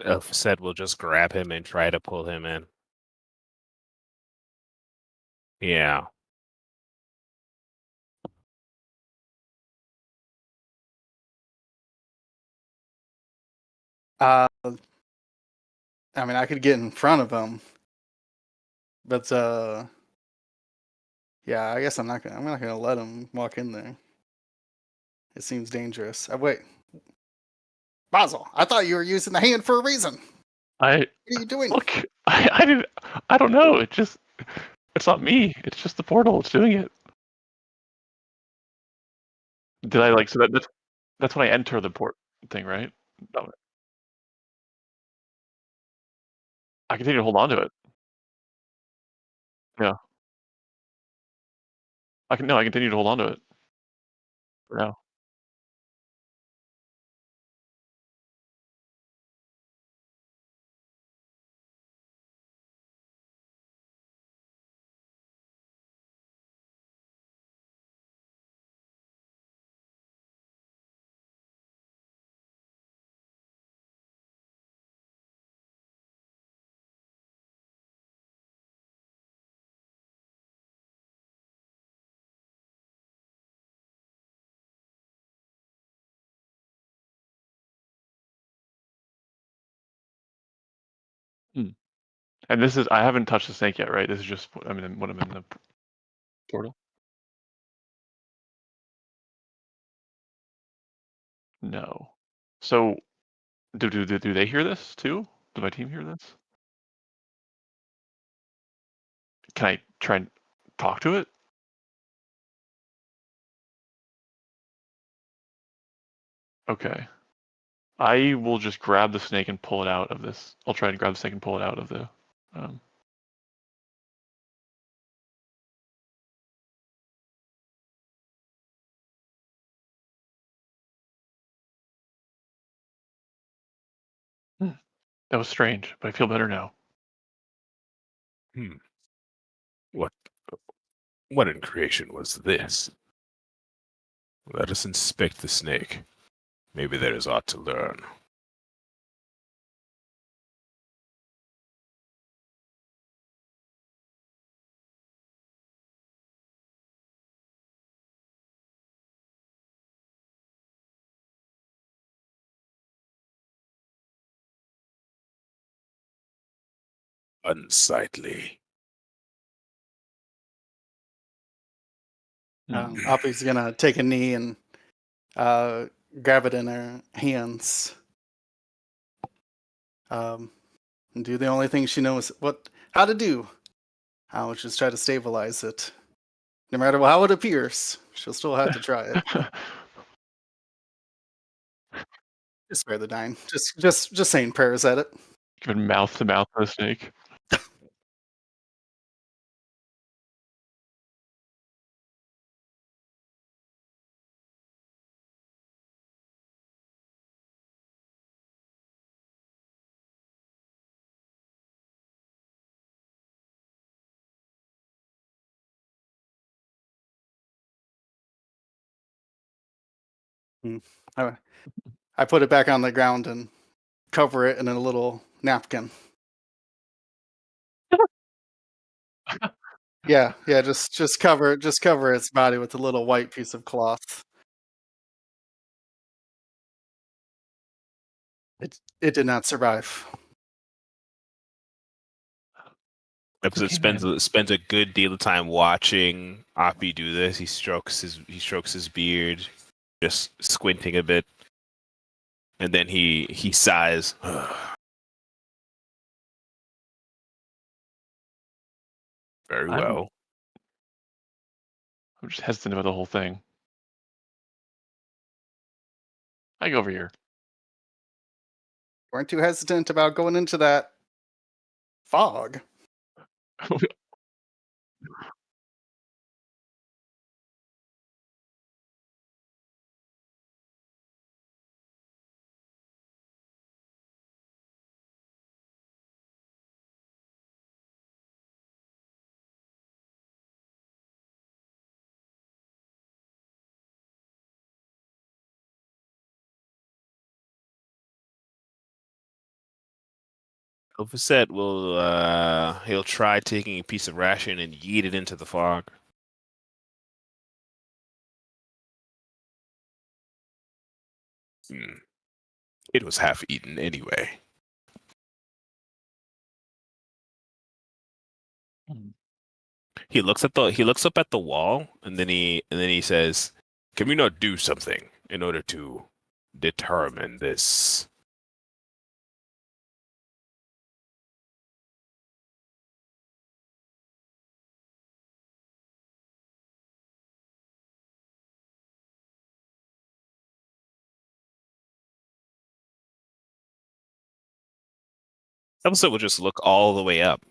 Elf said we'll just grab him and try to pull him in. Yeah. I mean, I could get in front of him, but yeah, I guess I'm not gonna let him walk in there. It seems dangerous. Wait, Basil, I thought you were using the hand for a reason. I What are you doing? look. I didn't. I don't know. It's not me. It's just the portal. It's doing it. Did I like? So that's when I enter the port thing, right? No, I continue to hold on to it. Yeah. I continue to hold on to it for now. Hmm. And this is I haven't touched the snake yet, right? This is just when I'm in the portal. No. So do they hear this too? Does my team hear this? Can I try and talk to it? Okay. I will just grab the snake and pull it out of this. I'll try and grab the snake and pull it out of the. That was strange, but I feel better now. What in creation was this? Let us inspect the snake. Maybe there is aught to learn. Unsightly. Oppie's gonna take a knee and grab it in her hands. And do the only thing she knows how to do. Which is try to stabilize it. No matter how it appears, she'll still have to try it. Just spare the dying. Just saying prayers at it. Giving mouth to mouth to the snake. I put it back on the ground and cover it in a little napkin. Yeah, just cover its body with a little white piece of cloth. It did not survive. Episode spends a good deal of time watching Oppie do this. He strokes his beard, just squinting a bit, and then he sighs. Very well. I'm just hesitant about the whole thing. I go over here. Weren't too hesitant about going into that fog. Elphicet will he'll try taking a piece of ration and yeet it into the fog. It was half eaten anyway. He looks up at the wall and then he says, "Can we not do something in order to determine this?" Elphicet will just look all the way up.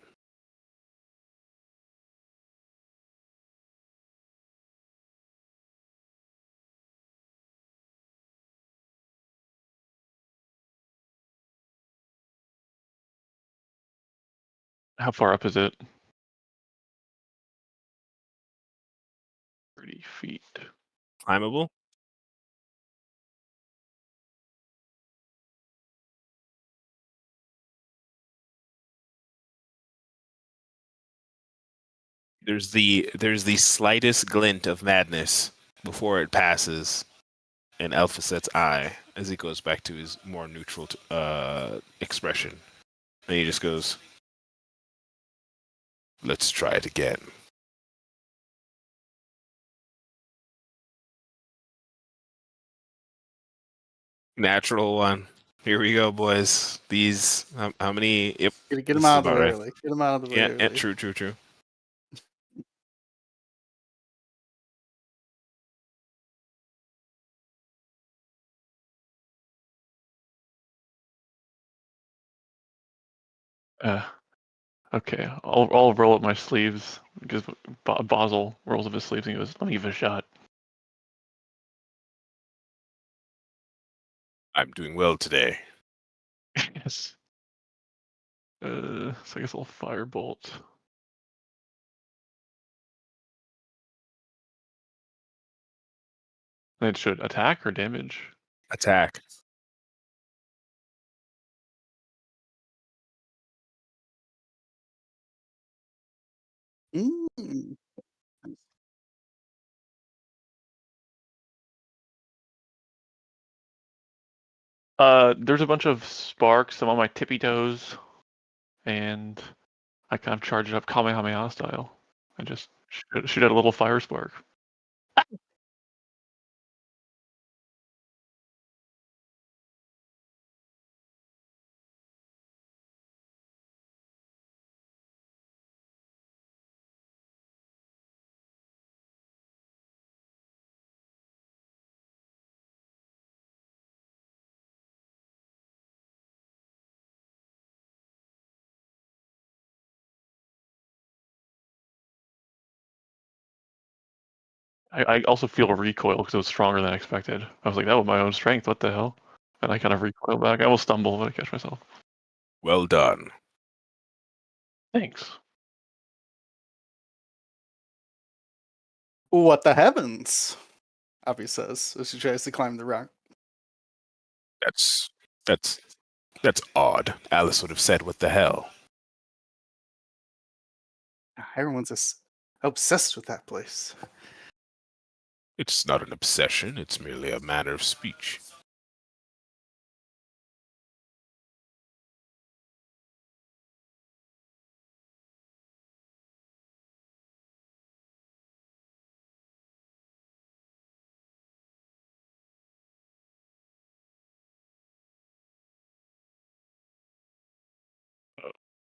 How far up is it? 30 feet. Climbable? There's the slightest glint of madness before it passes in Elphicet's eye as he goes back to his more neutral expression. And he just goes, "Let's try it again." Natural one. Here we go, boys. These how many? Yep. Get them out of the way early. Get them out of the way early. Yeah, true. Okay, I'll roll up my sleeves because Basil rolls up his sleeves and he goes, "Let me give it a shot." I'm doing well today. Yes. So I guess I'll firebolt. And it should attack or damage. Attack. Mm. There's a bunch of sparks. I'm on my tippy toes, and I kind of charge it up Kamehameha style. I just shoot out a little fire spark. I also feel a recoil because it was stronger than I expected. I was like, that was my own strength. What the hell? And I kind of recoil back. I almost stumble, but I catch myself. Well done. Thanks. What the heavens? Abby says as she tries to climb the rock. That's odd. Alice would have said, "What the hell?" Everyone's just obsessed with that place. It's not an obsession. It's merely a manner of speech.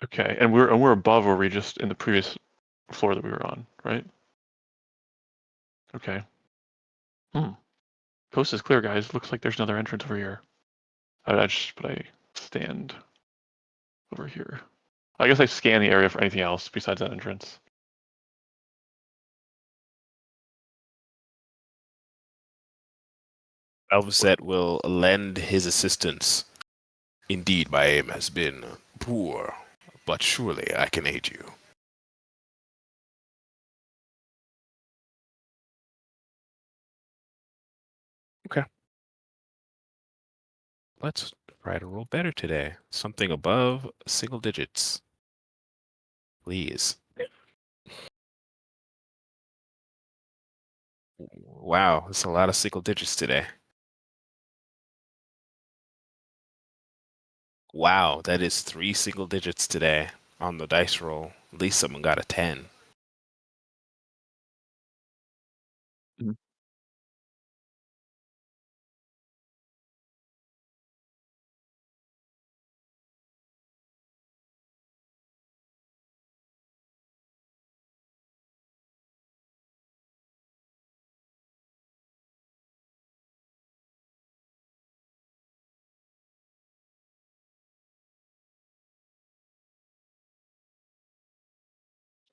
Okay, and we're above where we just in the previous floor that we were on, right? Okay. Coast is clear, guys. Looks like there's another entrance over here. I stand over here. I guess I scan the area for anything else besides that entrance. Alvacet will lend his assistance. Indeed, my aim has been poor, but surely I can aid you. Okay. Let's try to roll better today. Something above single digits. Please. Wow, that's a lot of single digits today. Wow, that is 3 single digits today on the dice roll. At least someone got a 10.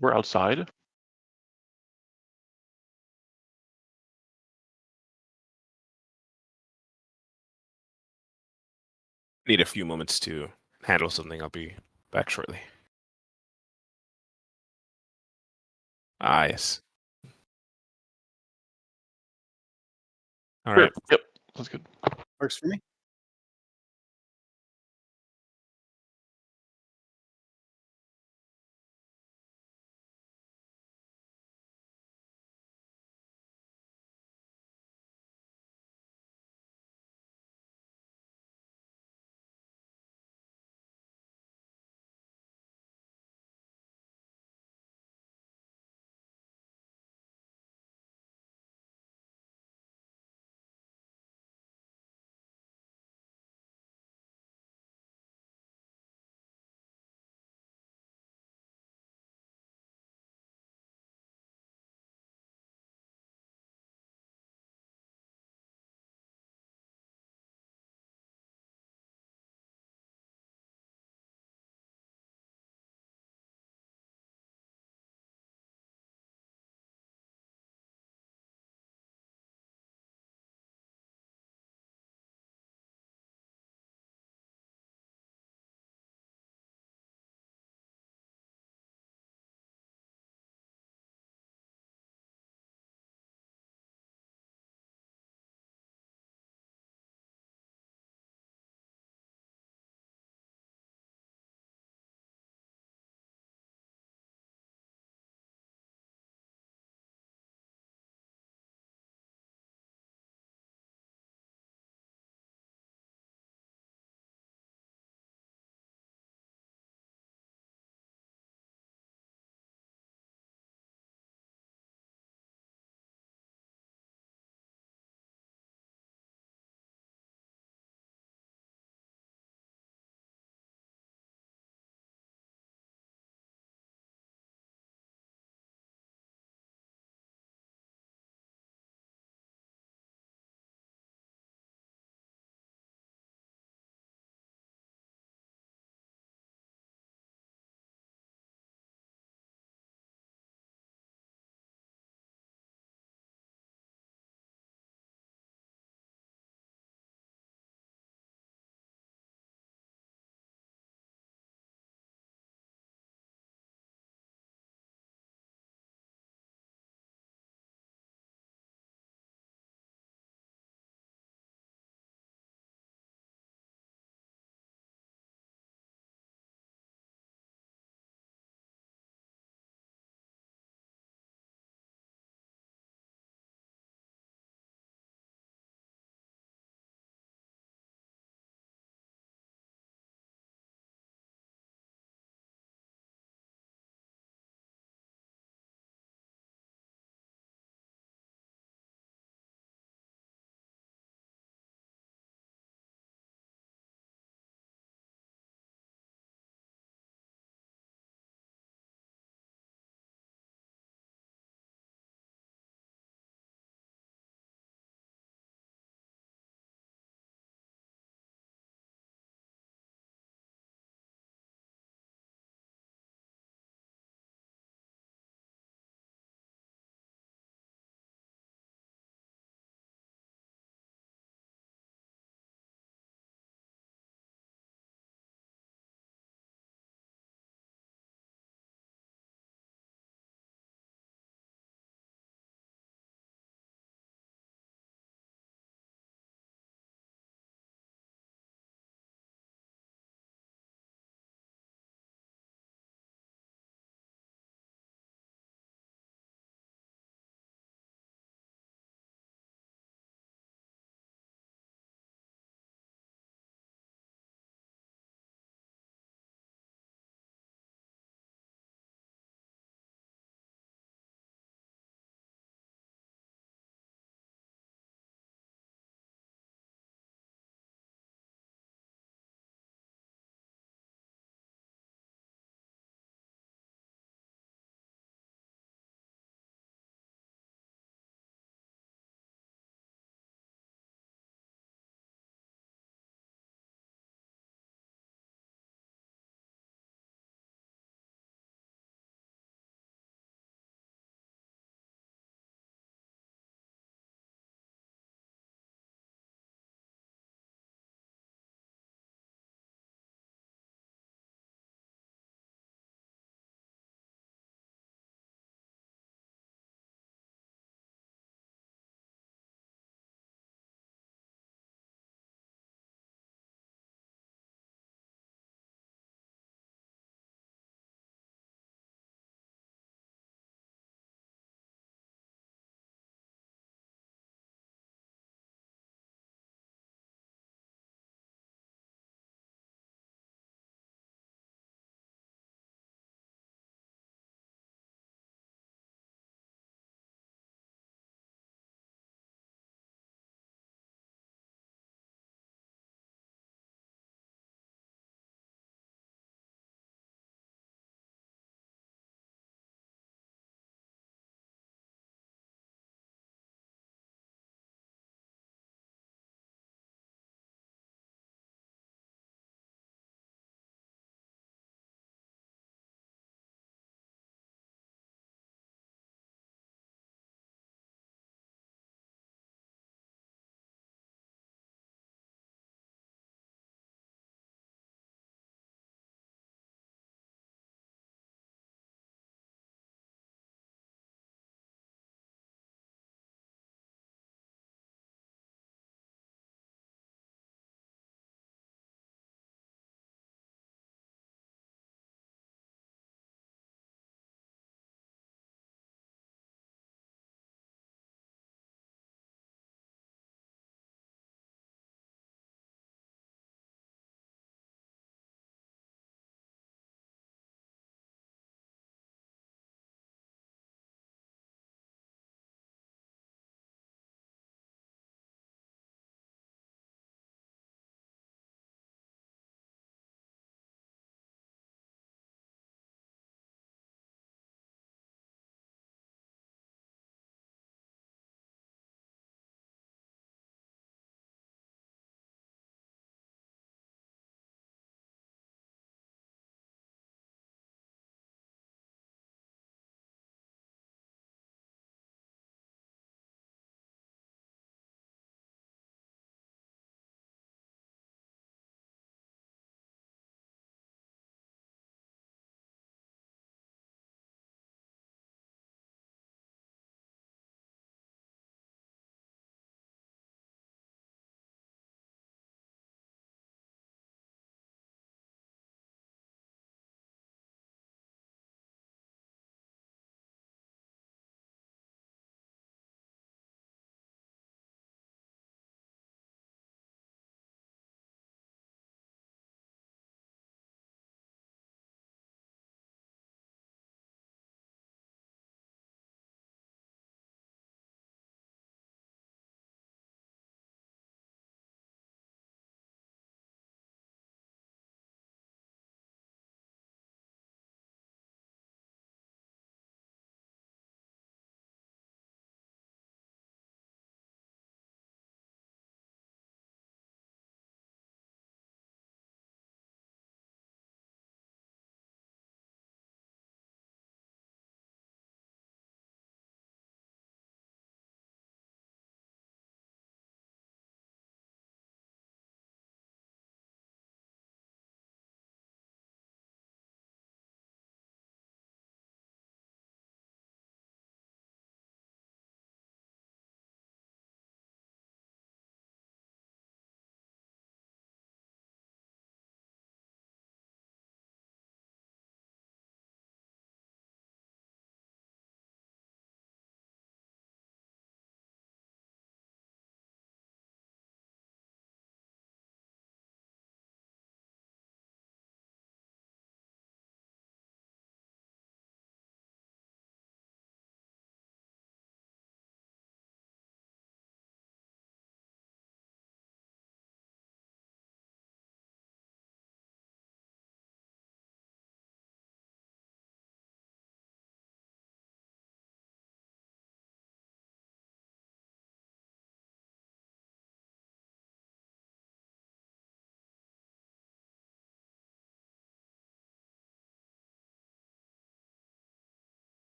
We're outside. Need a few moments to handle something. I'll be back shortly. Ah, yes. All Sure. right. Yep. That's good. Works for me.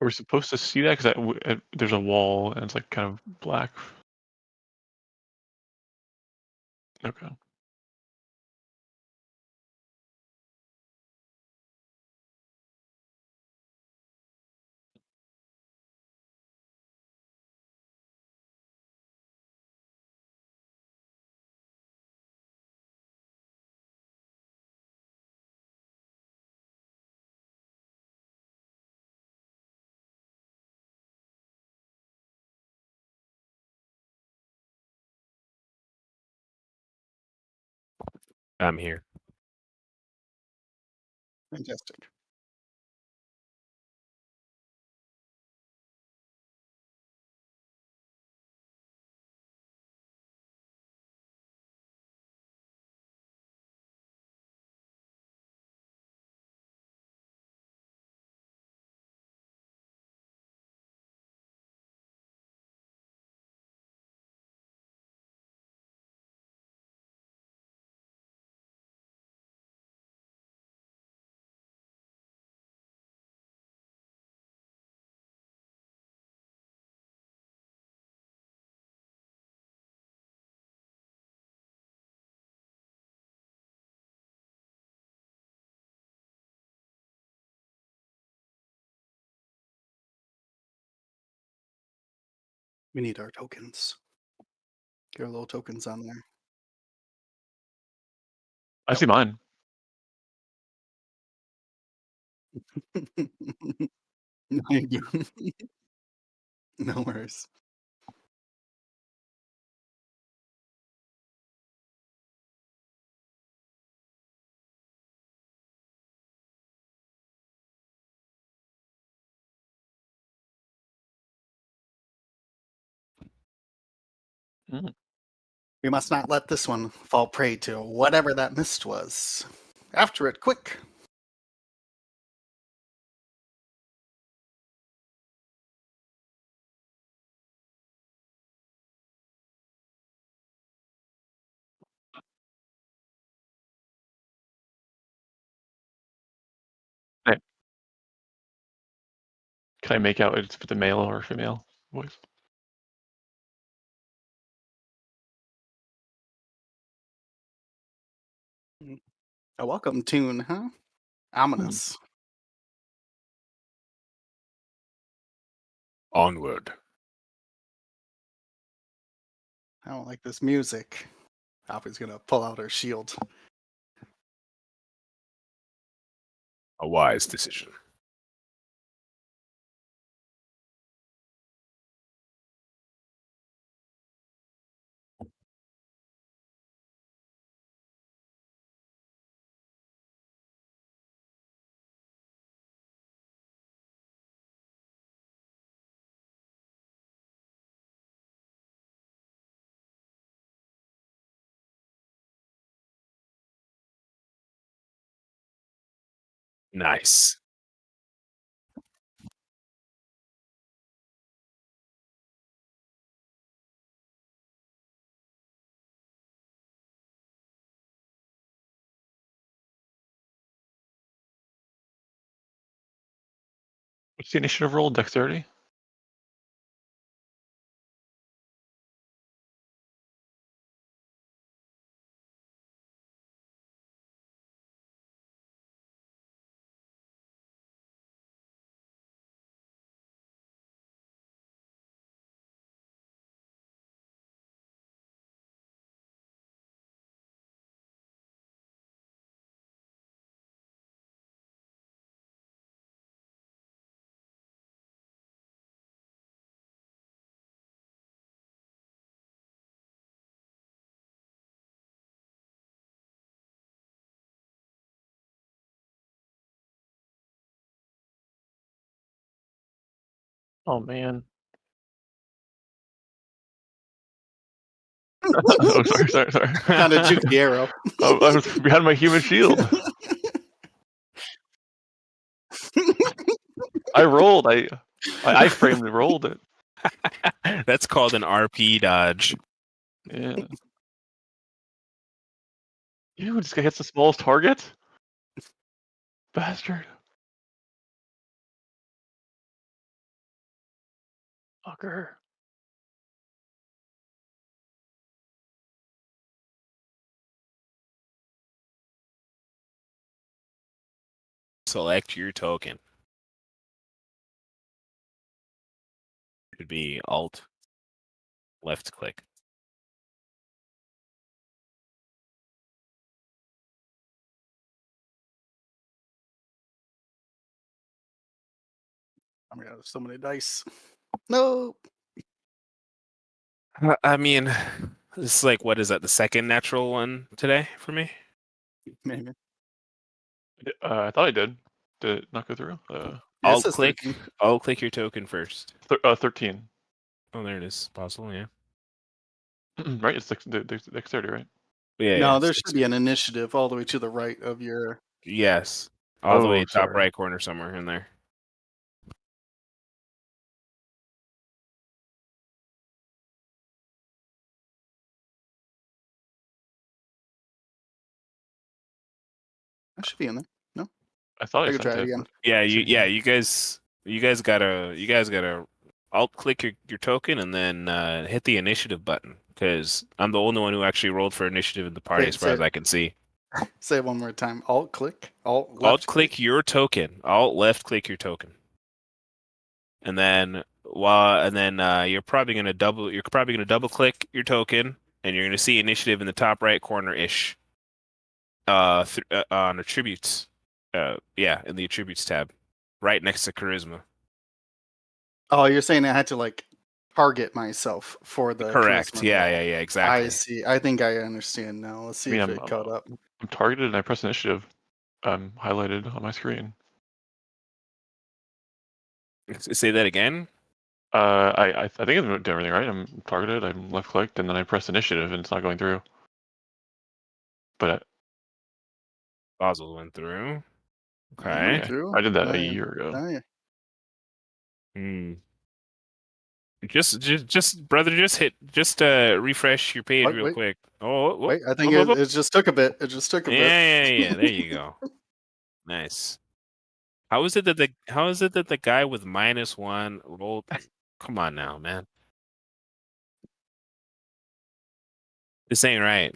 Are we supposed to see that? Because there's a wall and it's like kind of black. Okay. I'm here. Fantastic. We need our tokens. Get our little tokens on there. I see mine. No, you do. No worries. Mm. We must not let this one fall prey to whatever that mist was. After it, quick! Can I make out it's the male or female voice? A welcome tune, huh? Ominous. Onward. I don't like this music. Alfie's gonna pull out her shield. A wise decision. Nice. What's the initiative roll? Dexterity? Oh man. Oh, sorry. Kind of juke the arrow. I was behind my human shield. I rolled. I framed and rolled it. That's called an RP dodge. Yeah. Ew, this guy hits the smallest target? Bastard. Fucker. Select your token. Should be Alt, left click. I mean, there's so many dice. No. I mean, this is like, what is that? The second natural one today for me? Maybe. I thought I did. Did it not go through? Yeah, it Alt says click. 13. Alt click your token first. 13. Oh, there it is. Possible, yeah. Right? It's dexterity, right? Yeah. No, yeah, there it's- should be an initiative all the way to the right of your. Yes. All the way Oh, top sorry. right corner somewhere in there. That should be in there. No, I thought I I could sent try it it. again. Yeah, Yeah. you guys gotta alt click your token and then hit the initiative button, because I'm the only one who actually rolled for initiative in the party as far as I can see. Say it one more time. Alt click. Alt left. Alt click your token. Alt left click your token. And then you're probably gonna double click your token, and you're gonna see initiative in the top right corner ish. On attributes. Yeah, in the attributes tab, right next to charisma. Oh, you're saying I had to like target myself for the Correct. charisma Yeah, roll. yeah, exactly. I see. I think I understand now. Let's see I mean, if it caught up. I'm targeted and I press initiative. Highlighted on my screen. Say that again. I think I'm doing everything right. I'm targeted. I'm left clicked, and then I press initiative, and it's not going through. But Basil went through. I went Okay. through. I did that Oh, a yeah. year ago. Oh, yeah. Hmm. Just brother, just refresh your page real Wait. quick. Oh, whoop, Wait, I think whoop, whoop, it just took a bit. It just took a bit. yeah. There you go. Nice. How is it that the guy with -1 rolled? Come on now, man. This ain't right.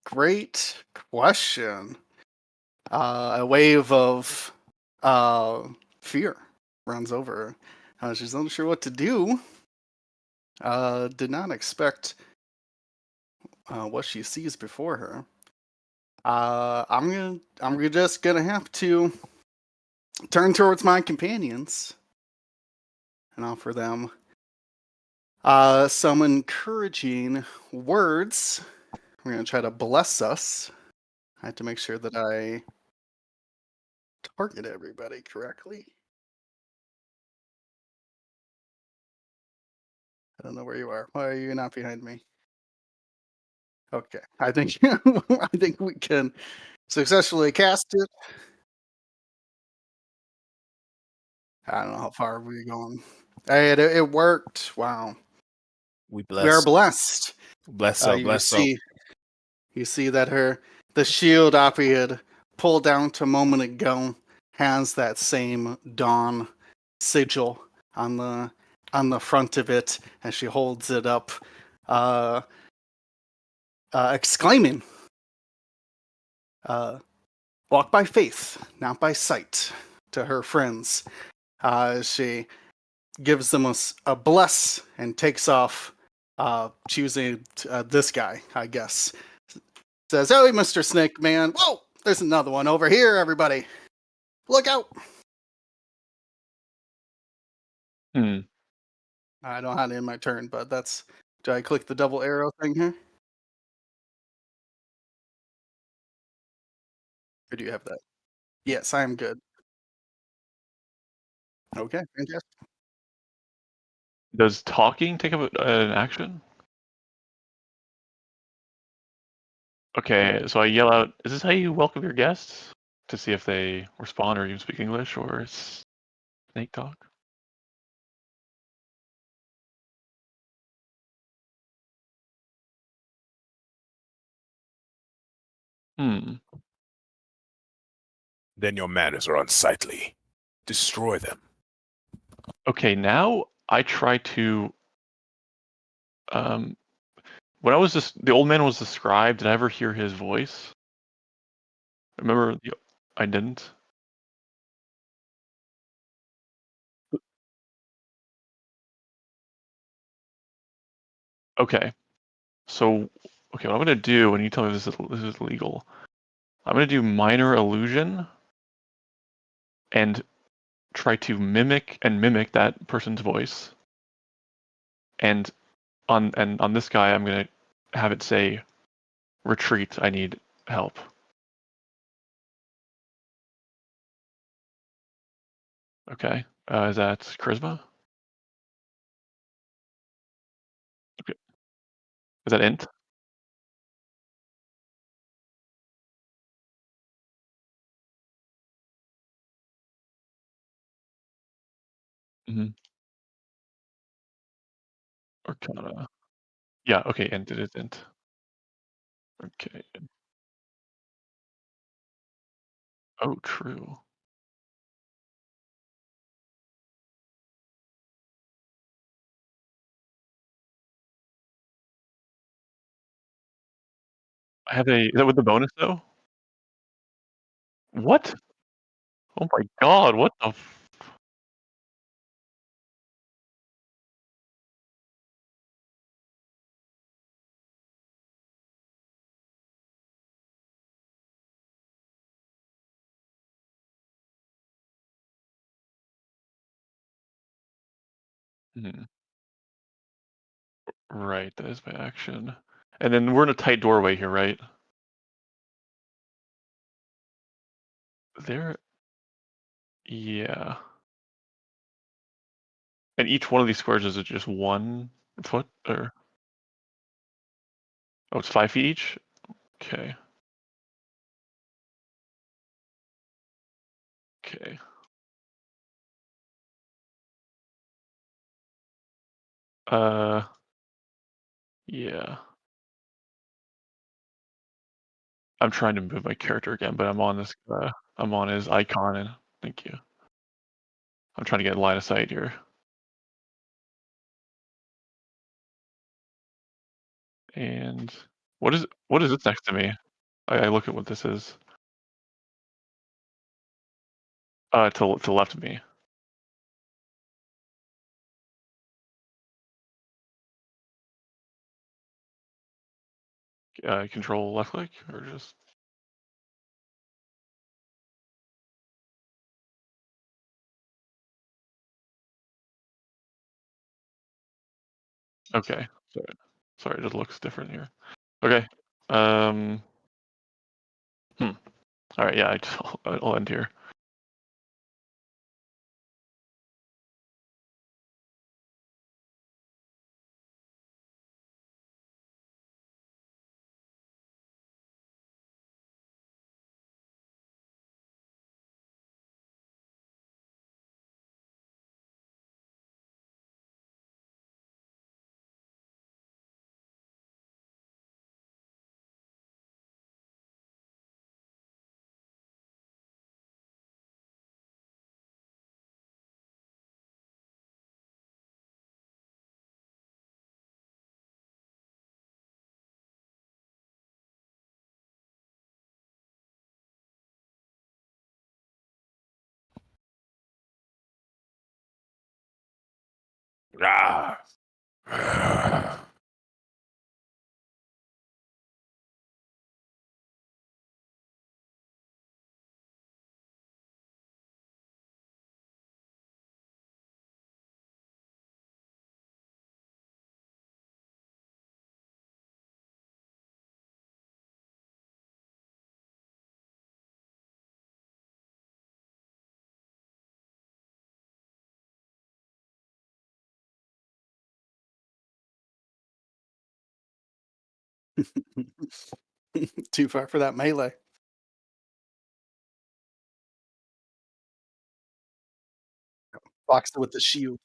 Great question. A wave of fear runs over her. She's unsure what to do. Did not expect what she sees before her. I'm just gonna have to turn towards my companions and offer them some encouraging words. We're gonna try to bless us. I have to make sure that I target everybody correctly. I don't know where you are. Why are you not behind me? Okay, I think I think we can successfully cast it. I don't know how far we're going. Hey, it worked. Wow, We we are bless. blessed. Bless up. You see that the shield I had pulled down to a moment ago has that same dawn sigil on the front of it, and she holds it up, exclaiming, "Walk by faith, not by sight," to her friends. She gives them a bless and takes off, choosing this guy, I guess. Says, "Oh, Mr. Snake Man, whoa, there's another one over here, everybody. Look out." Hmm. I don't have it in my turn, but do I click the double arrow thing here? Or do you have that? Yes, I am good. Okay, fantastic. Does talking take up an action? Okay, so I yell out, "Is this how you welcome your guests?" To see if they respond or even speak English, or it's snake talk. Hmm. Then your manners are unsightly. Destroy them. Okay, now I try to. Um, when I was just the old man was described, did I ever hear his voice? Remember, I didn't. Okay, so okay, what I'm gonna do when you tell me this is legal, I'm gonna do minor illusion and try to mimic that person's voice, and on this guy, I'm gonna have it say, "Retreat, I need help." Okay, is that charisma? Okay, is that int? Mm-hmm. Arcana. Yeah. Okay, int. It is int. Okay. Oh, true. I have a. Is that with the bonus though? What? Oh my god! What the? Mhm. Right, that is my action. And then we're in a tight doorway here, right? There. Yeah. And each one of these squares is it just 1 foot or? Oh, it's 5 feet each. Okay. Okay. Uh. Yeah. I'm trying to move my character again, but I'm on this. I'm on his icon, and thank you. I'm trying to get line of sight here. And what is this next to me? I look at what this is. To the left of me. Control left click or just. Okay. Sorry, it just looks different here. Okay. Um. Hmm. All right. Yeah. I'll end here. Ah. Too far for that melee. Boxed it with the shield.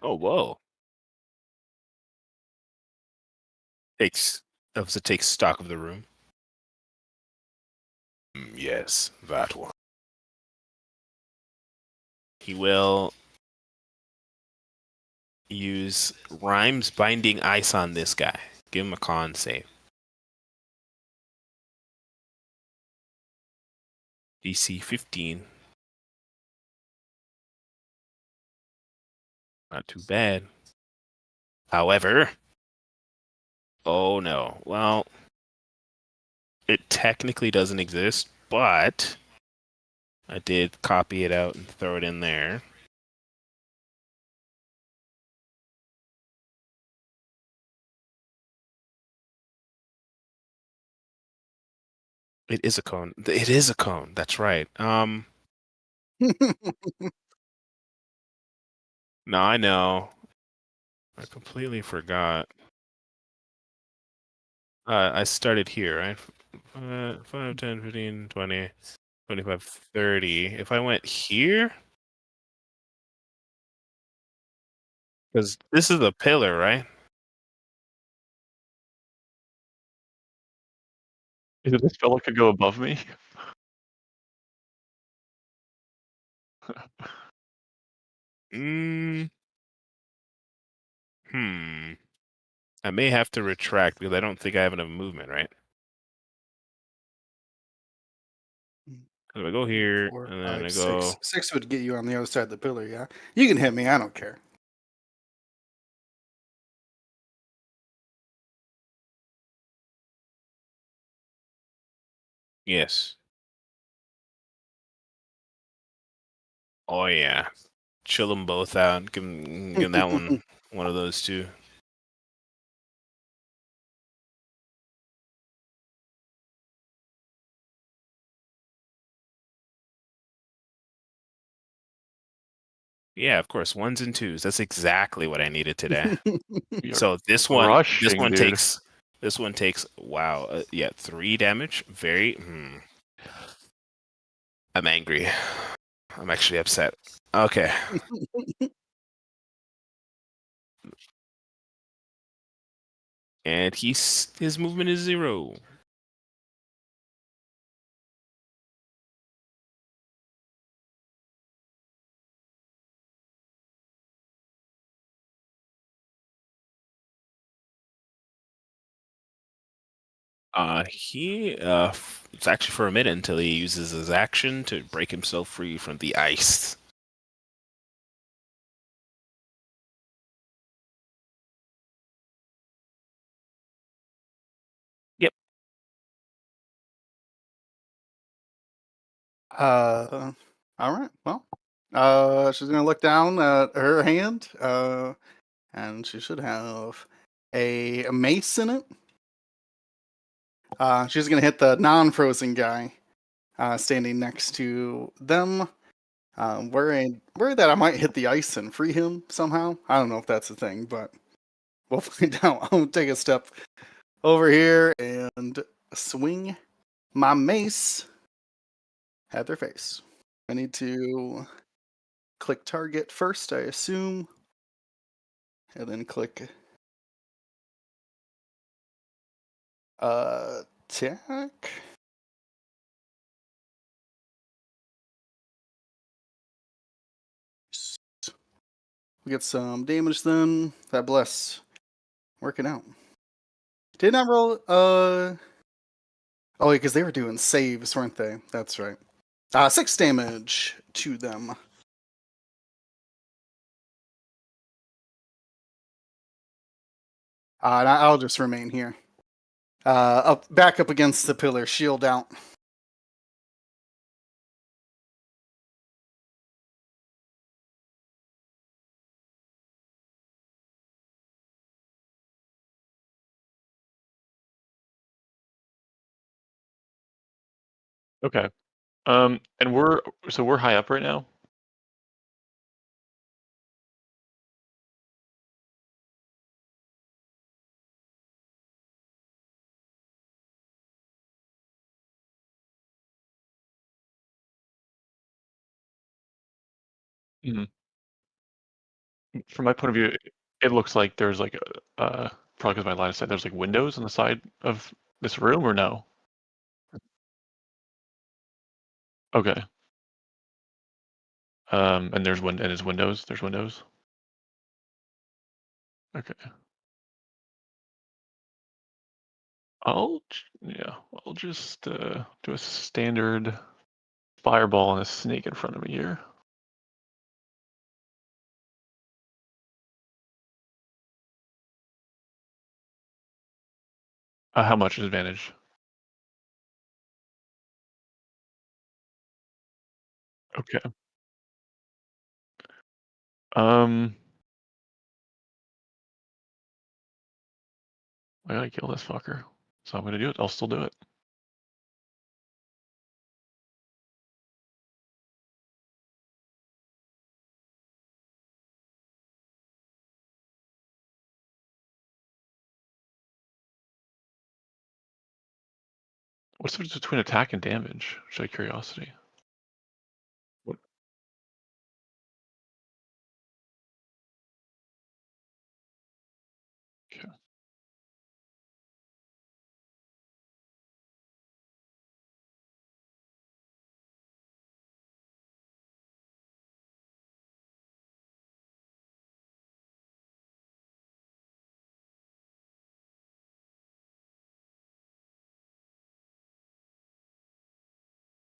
Oh, whoa. Takes Elvis takes stock of the room. Yes, that one. He will use Rhymes Binding Ice on this guy. Give him a con save. DC 15. Not too bad. However, oh no. Well, it technically doesn't exist, but I did copy it out and throw it in there. It is a cone. It is a cone. That's right. No, I know. I completely forgot. I started here, right? 5, 10, 15, 20, 25, 30. If I went here, because this is a pillar, right? Is it this fellow could go above me? Mm, I may have to retract because I don't think I have enough movement, right? So I go here, 4, and then 5, I 6. go. 6 would get you on the other side of the pillar, yeah? You can hit me, I don't care. Yes. Oh yeah. Chill them both out. Give 'em that one of those two. Yeah, of course. 1s and 2s. That's exactly what I needed today. You're So this crushing, one dude. takes wow, yeah, 3 damage. Very I'm angry. I'm actually upset. Okay. And his movement is 0. It's actually for a minute until he uses his action to break himself free from the ice. Yep. All right. Well, she's gonna look down at her hand, and she should have a mace in it. She's gonna hit the non-frozen guy, standing next to them. Worried that I might hit the ice and free him somehow. I don't know if that's a thing, but we'll find out. I'll take a step over here and swing my mace at their face. I need to click target first, I assume, and then click attack. We get some damage then. That bless. Working out. Didn't I roll oh, because they were doing saves, weren't they? That's right. 6 damage to them. And I'll just remain here. Back up against the pillar, shield out. Okay. And we're high up right now. Mhm. From my point of view, it looks like there's like probably because my line of sight, there's like windows on the side of this room, or no? Okay. And there's windows. There's windows. Okay. Yeah, I'll just do a standard fireball and a snake in front of me here. How much advantage? Okay. Um, I gotta kill this fucker, so I'm gonna do it. I'll still do it. What's the difference between attack and damage? Just out of curiosity. What? Okay.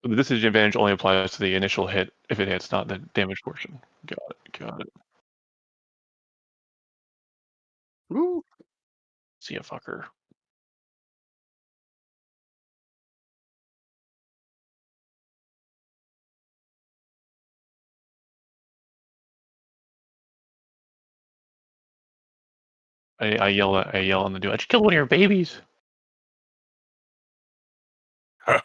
The disadvantage only applies to the initial hit. If it hits, not the damage portion. Got it. Got it. Woo. See ya, fucker. I yell on the dude. I just killed one of your babies. How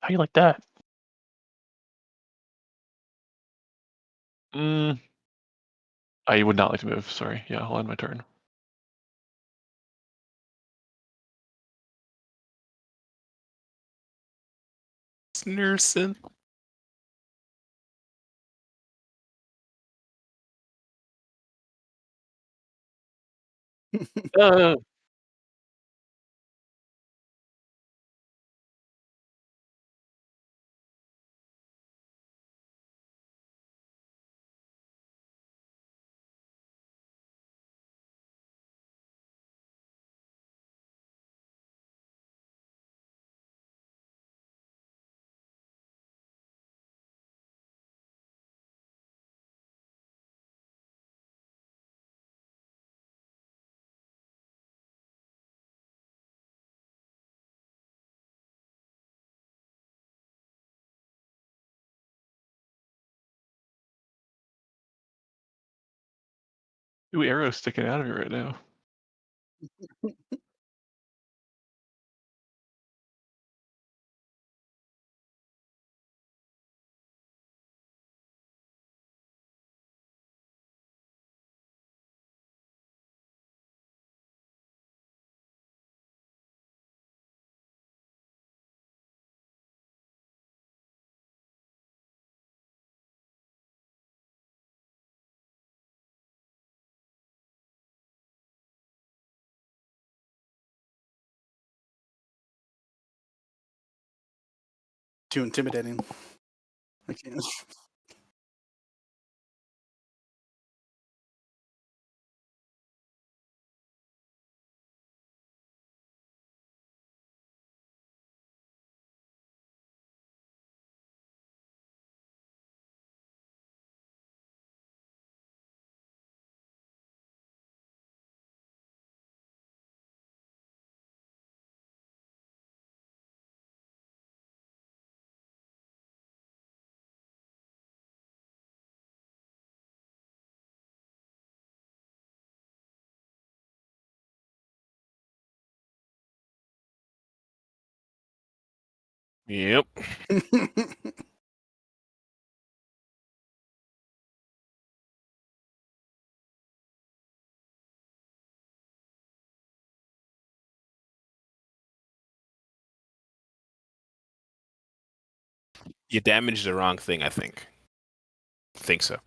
you like that? I would not like to move. Sorry. Yeah, I'll end my turn. It's nursing. Uh, Two arrows sticking out of you right now. Too intimidating. I can't. Yep. You damaged the wrong thing, I think. Think so.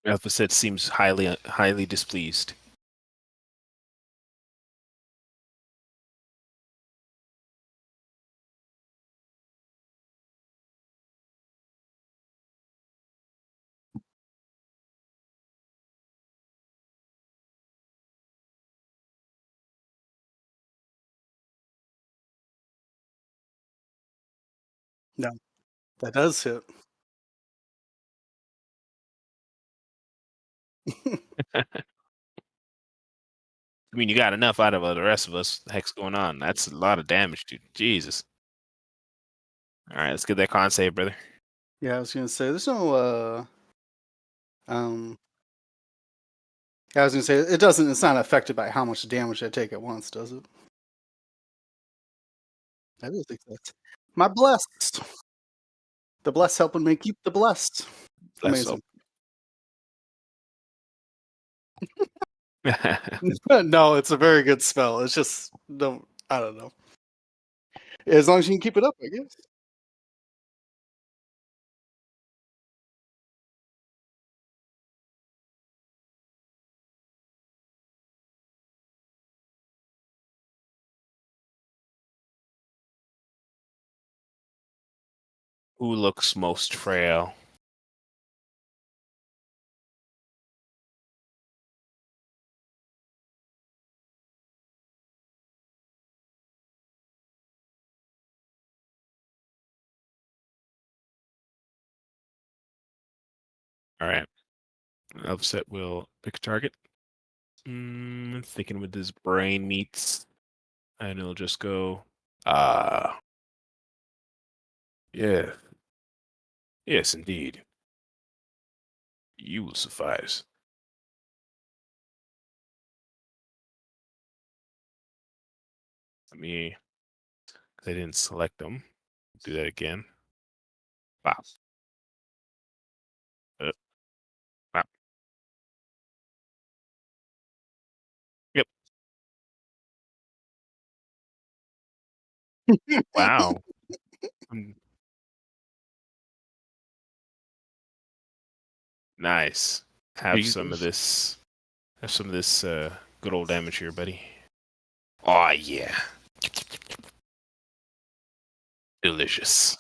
Alpha Set seems highly displeased. No, that does hit. I mean, you got enough out of the rest of us. The heck's going on? That's a lot of damage, dude. Jesus. All right, let's get that con save, brother. Yeah, I was gonna say there's no um yeah, I was gonna say it's not affected by how much damage I take at once, does it? I do think that's my blessed. The blessed helping me keep the blessed. Bless Amazing. up. No, it's a very good spell. It's just no, I don't know. As long as you can keep it up, I guess. Who looks most frail? All right. Upset will pick a target. Thinking with his brain meats, and it'll just go. Yeah. Yes, indeed. You will suffice. Let me. I didn't select them. Do that again. Wow. Wow. Yep. Wow. Nice. Have some of Jesus. this. Have some of this good old damage here, buddy. Oh yeah. Delicious.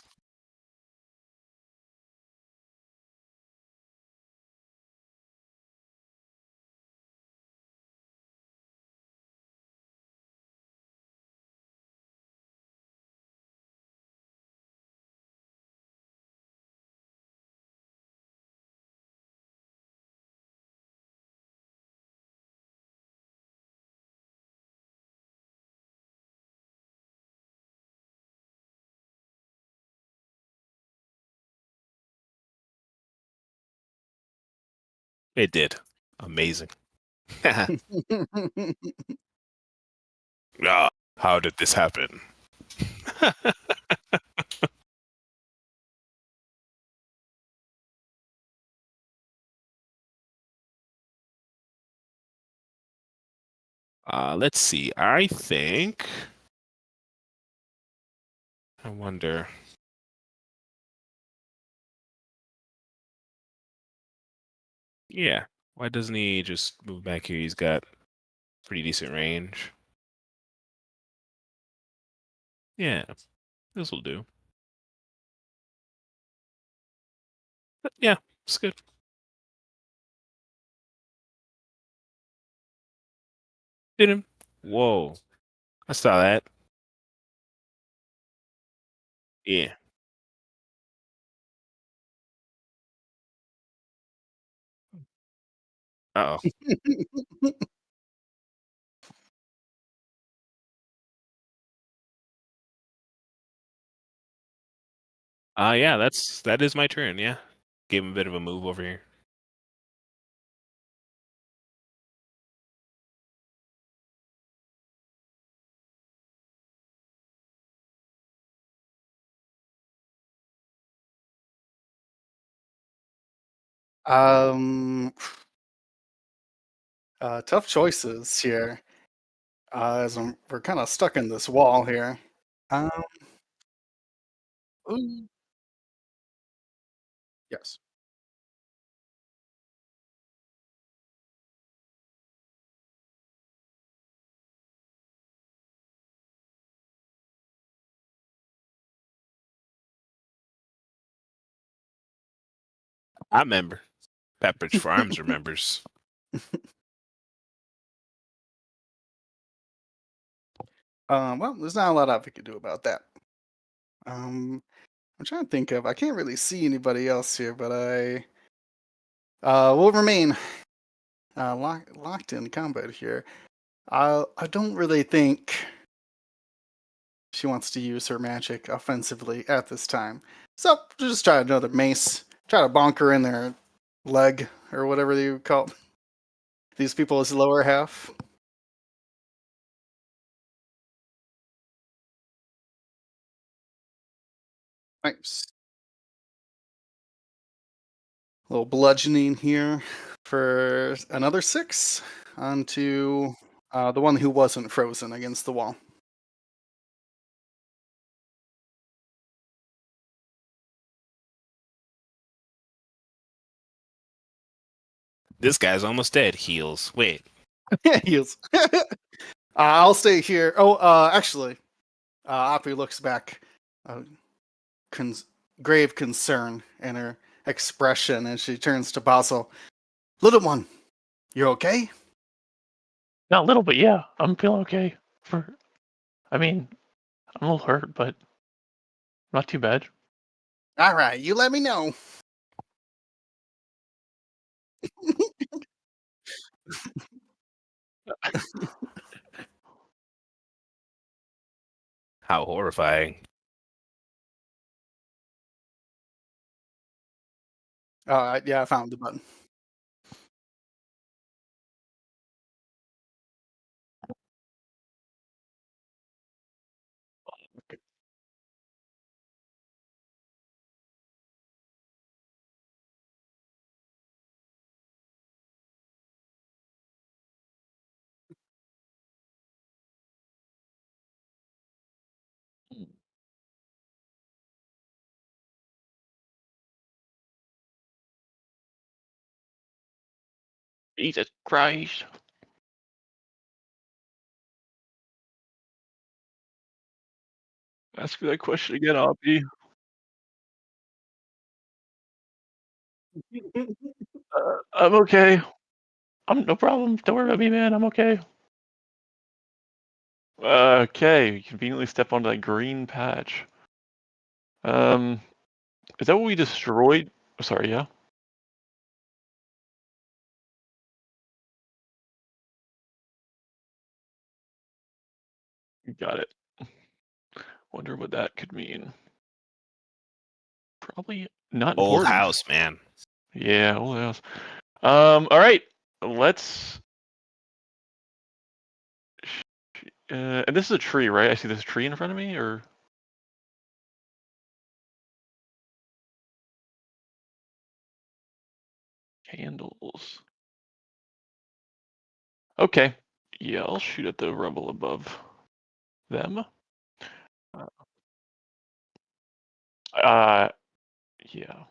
It did. Amazing. Ah, how did this happen? Let's see. I think. I wonder. Yeah. Why doesn't he just move back here? He's got pretty decent range. Yeah. This will do. But yeah, it's good. Did him. Whoa. I saw that. Yeah. Uh-oh. Yeah, that is my turn, yeah. Gave him a bit of a move over here. Um, tough choices here. As we're kind of stuck in this wall here. Um, ooh, yes. I remember. Pepperidge Farms remembers. Well, there's not a lot we could do about that. I'm trying to think of. I can't really see anybody else here, but I will remain locked in combat here. I don't really think she wants to use her magic offensively at this time. So just try another mace. Try to bonk her in their leg or whatever you call these people's lower half. Nice. A little bludgeoning here for another 6 onto the one who wasn't frozen against the wall. This guy's almost dead. Heals. Wait. Yeah, he is. I'll stay here. Oh, actually, Apu looks back, uh, con- grave concern in her expression, and she turns to Basil. Little one, you okay? Not a little, but yeah, I'm feeling okay. I mean, I'm a little hurt, but not too bad. All right, you let me know. How horrifying. Yeah, I found the button. Jesus Christ. Ask me that question again, Oppie. I'm okay. I'm no problem. Don't worry about me, man. I'm okay. Okay, conveniently step onto that green patch. Is that what we destroyed? Oh, sorry, yeah. Got it. Wonder what that could mean. Probably not Old important. house, man. Yeah, old house. All right. Let's. And this is a tree, right? I see this tree in front of me, or candles. Okay. Yeah, I'll shoot at the rubble above them. Uh, yeah.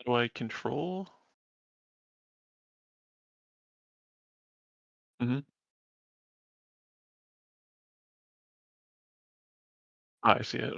How do I control? Mm-hmm. I see it.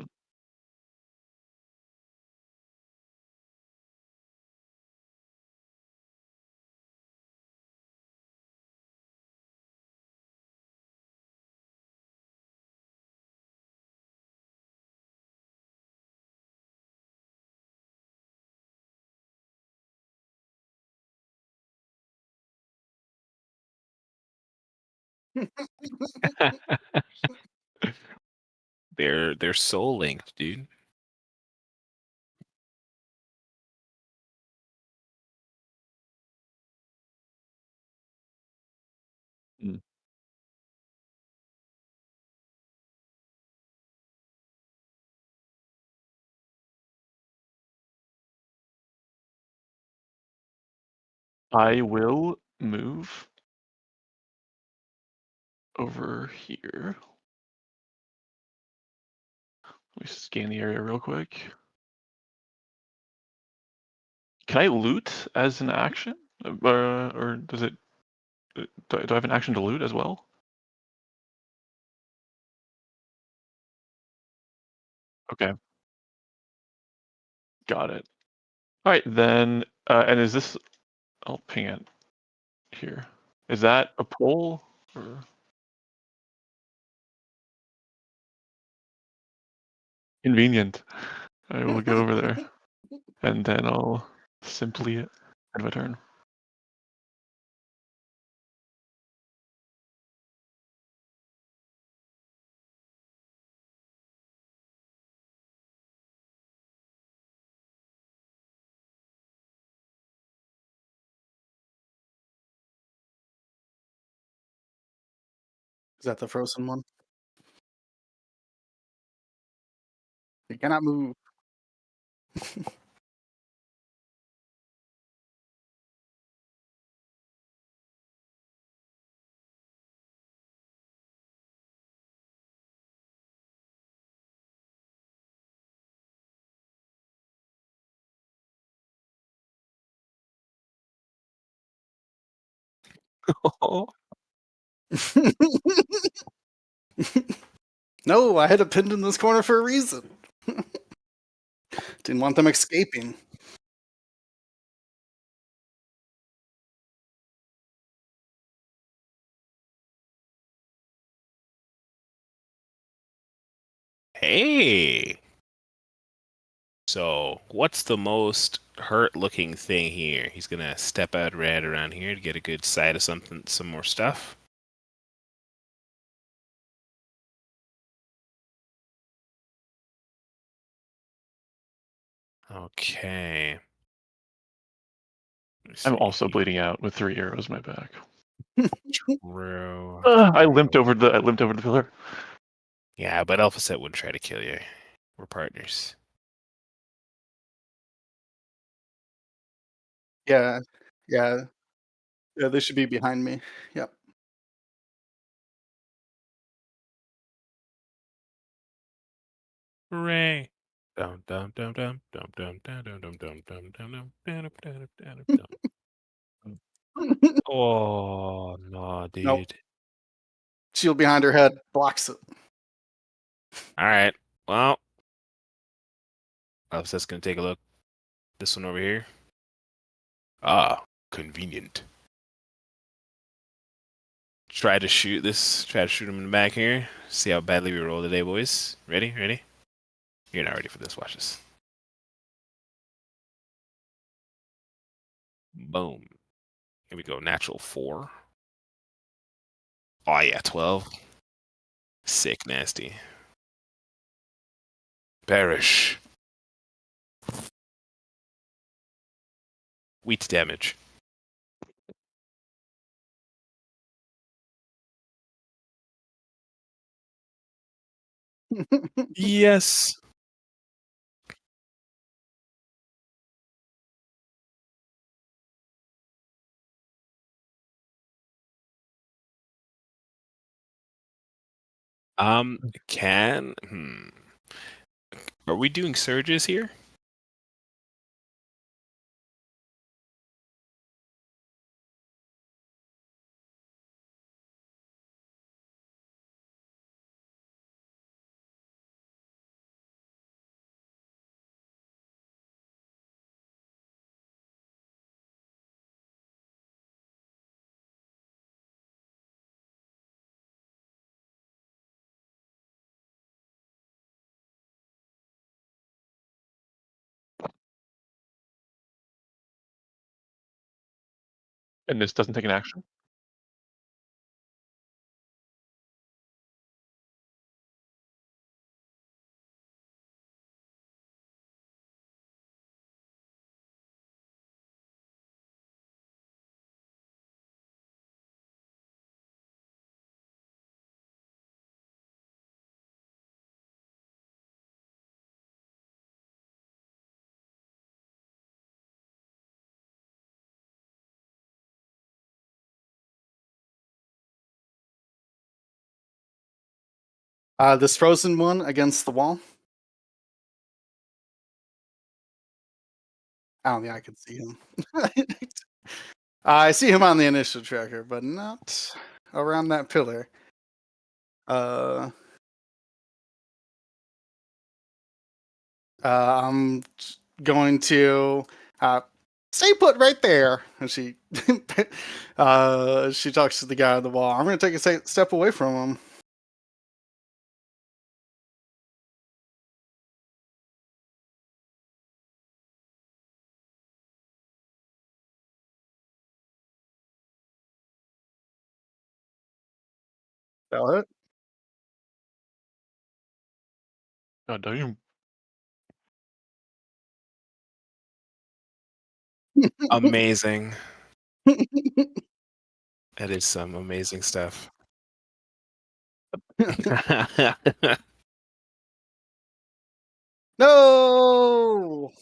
They're soul linked, dude. Mm. I will move over here. Let me scan the area real quick. Can I loot as an action? Or does it... Do I have an action to loot as well? Okay, got it. All right, then, and is this... I'll ping it here. Is that a pole? Or... Convenient. I will go over there, and then I'll simply end my turn. Is that the frozen one? You cannot move. No, I had it pinned in this corner for a reason. Didn't want them escaping. Hey. So, what's the most hurt looking thing here? He's gonna step out right around here to get a good sight of something, some more stuff. Okay. Let's I'm see. also bleeding out with 3 arrows in my back. True. I limped over the pillar. Yeah, but Alpha Set wouldn't try to kill you. We're partners. Yeah, yeah, yeah. They should be behind me. Yep. Hooray! Dum dum dum dum dum dum dum dum dum dum dum dum dum dum dum dum. Oh no, Nope. dude. Shield behind her head blocks it. All right. Well, Alpha Set's gonna take a look. This one over here. Ah, convenient. Try to shoot this. Try to shoot him in the back here. See how badly we roll today, boys. Ready? Ready? You're not ready for this. Watch this. Boom. Here we go. Natural 4. Oh yeah, 12. Sick, nasty. Perish. Wheat damage. Yes. Can Are we doing surges here? And this doesn't take an action? This frozen one against the wall. Oh yeah, I can see him. I see him on the initial tracker, but not around that pillar. Uh, I'm going to stay put right there. And she she talks to the guy on the wall. I'm going to take a step away from him. That it? God damn. Amazing. That is some amazing stuff. No!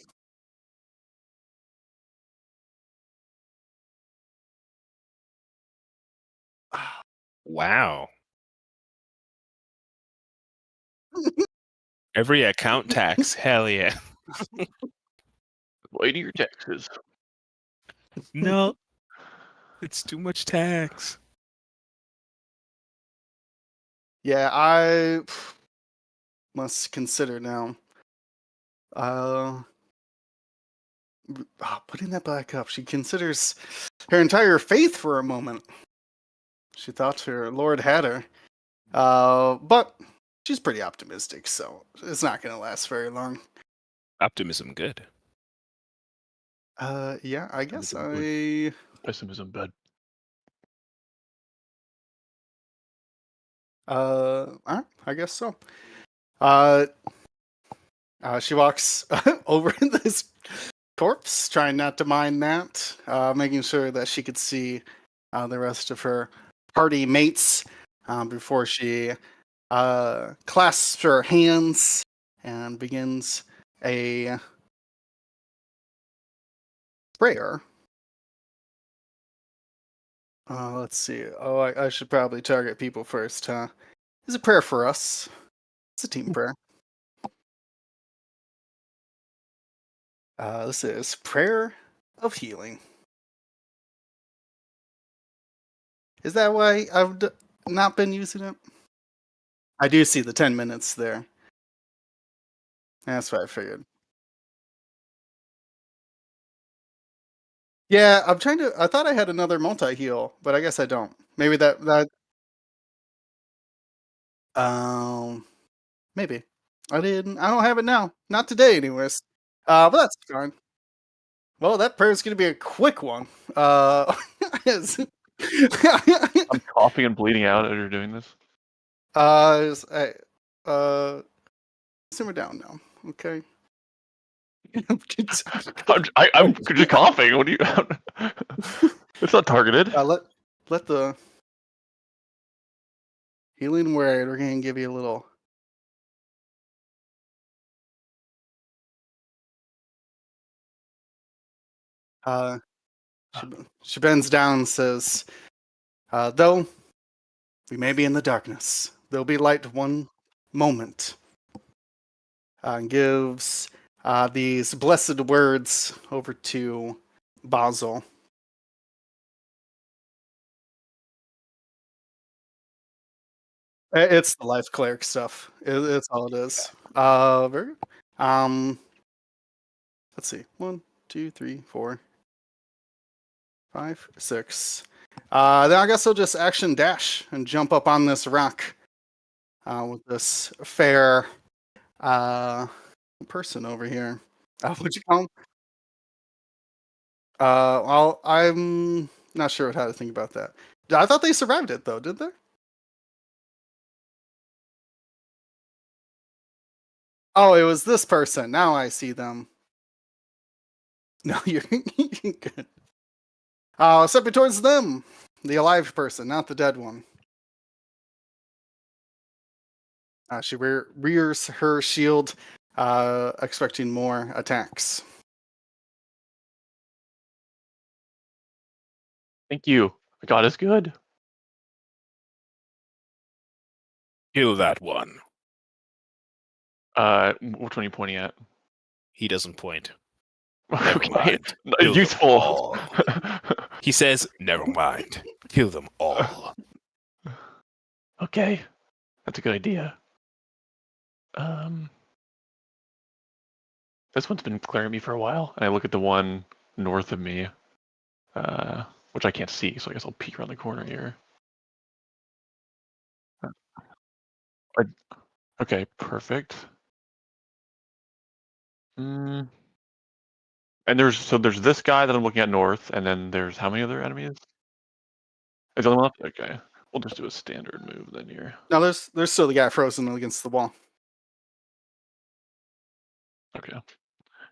Wow. Every account tax. Hell yeah. Wait to your taxes. No. It's too much tax. Yeah, I must consider now. Putting that back up, she considers her entire faith for a moment. She thought her Lord had her. But she's pretty optimistic, so it's not going to last very long. Optimism good. Yeah, I guess Optimism Pessimism bad. Alright, I guess so. She walks over this corpse, trying not to mind that, making sure that she could see the rest of her party mates before she clasps her hands and begins a prayer. Let's see. Oh, I should probably target people first, huh? It's a prayer for us. It's a team prayer. This is prayer of healing. Is that why I've not been using it? I do see the 10 minutes there. That's what I figured. Yeah, I'm trying to. I thought I had another multi heal, but I guess I don't. Maybe that. Um, maybe I didn't. I don't have it now. Not today, anyways. But that's fine. Well, that prayer's gonna be a quick one. Yes. I'm coughing and bleeding out as you're doing this. Simmer down now, okay? I'm just coughing. What do you? It's not targeted. Let the healing word. We're gonna give you a little. Uh, she bends down and says, "Though we may be in the darkness, there'll be light one moment." And gives these blessed words over to Basil. It's the life cleric stuff. It's all it is. Very. Let's see. 1, 2, 3, 4, 5, 6. Then I guess I'll just action dash and jump up on this rock with this fair person over here. What'd you call him? Well, I'm not sure how to think about that. I thought they survived it though, did they? Oh, it was this person. Now I see them. No, you're good. Stepping towards them. The alive person, not the dead one. She rears her shield, expecting more attacks. Thank you. God is good. Kill that one. Which one are you pointing at? He doesn't point. Never Okay. mind. Kill them Useful. all. He says, "Never mind. Kill them all." Okay, that's a good idea. This one's been glaring at me for a while, and I look at the one north of me, which I can't see, so I guess I'll peek around the corner here. Okay, perfect. And there's this guy that I'm looking at north, and then there's how many other enemies? Is there only left? Okay, we'll just do a standard move then here. No, there's still the guy frozen against the wall. Okay,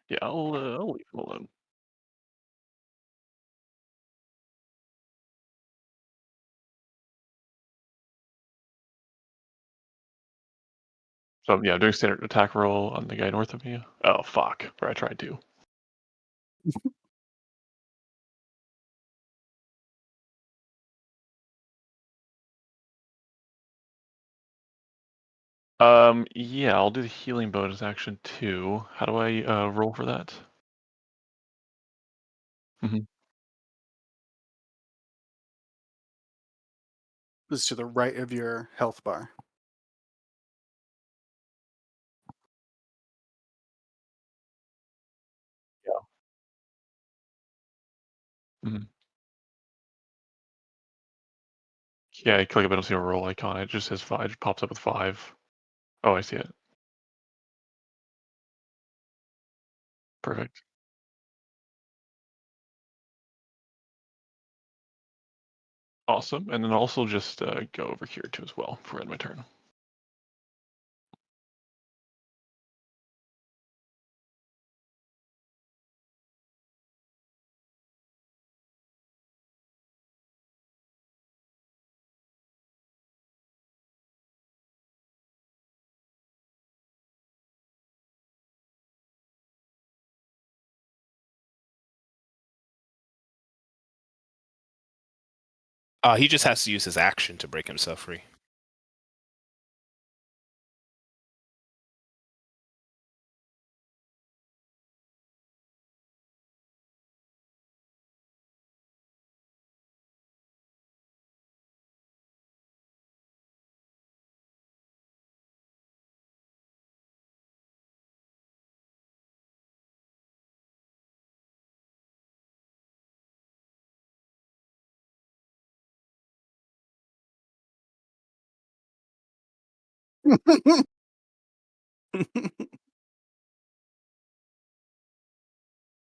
yeah, I'll leave him alone. So yeah, I'm doing standard attack roll on the guy north of me. Oh fuck, or I tried to. Yeah, I'll do the healing bonus action too. How do I roll for that? This is to the right of your health bar. Yeah, I click up, I don't see a roll icon. It just says 5. It pops up with 5. Oh, I see it. Perfect. Awesome. And then also just go over here too as well before I end my turn. He just has to use his action to break himself free.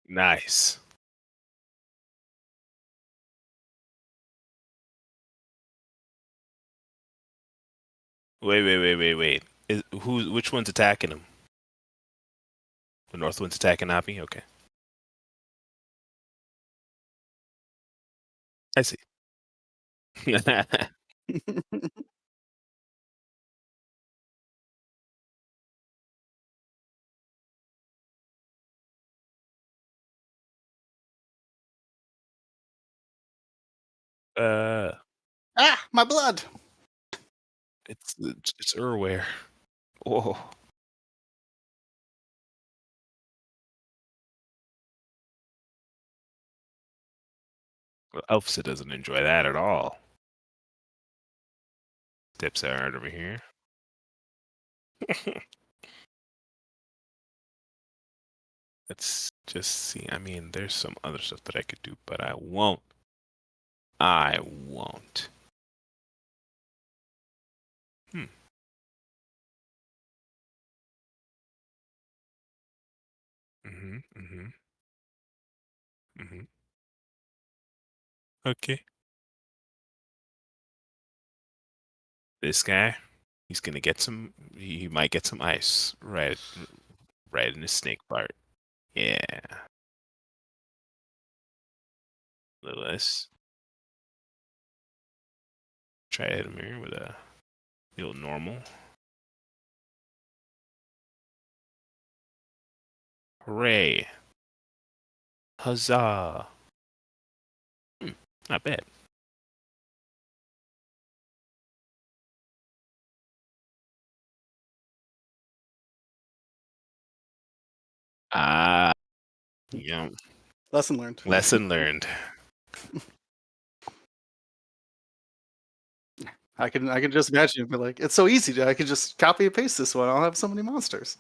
Nice. Wait. Which one's attacking him? The north one's attacking Nappy? Okay. I see. My blood! It's Urware. Whoa. Well, Elfsa doesn't enjoy that at all. Steps out over here. Let's just see. I mean, there's some other stuff that I could do, but I won't. I won't. Okay. This guy, he's gonna get some. He might get some ice right in his snake part. Yeah. Little less. Try to hit him here with a little normal. Hooray! Huzzah! Not bad. Yeah. Lesson learned. Lesson learned. I can just imagine it, but like it's so easy to I could just copy and paste this one. I'll have so many monsters.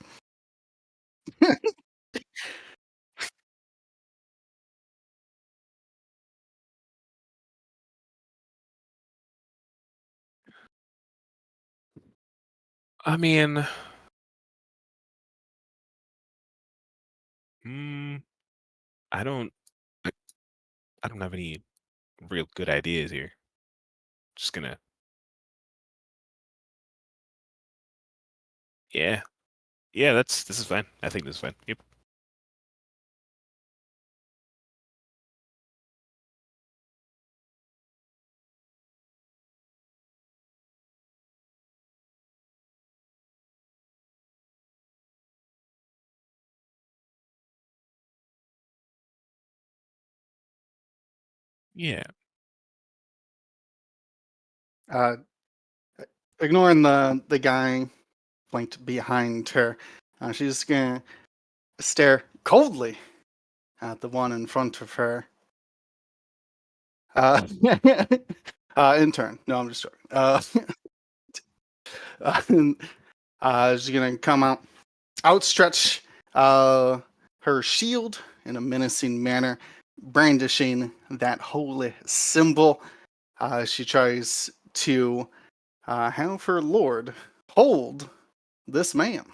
I mean, mm, I don't I, I don't have any real good ideas here. Just gonna yeah. Yeah, this is fine. I think this is fine. Yep. Yeah. Uh, ignoring the guy blinked behind her, she's gonna stare coldly at the one in front of her. Uh, intern. No, I'm just joking. And, she's gonna come out, outstretch her shield in a menacing manner, brandishing that holy symbol. She tries to have her lord hold this man.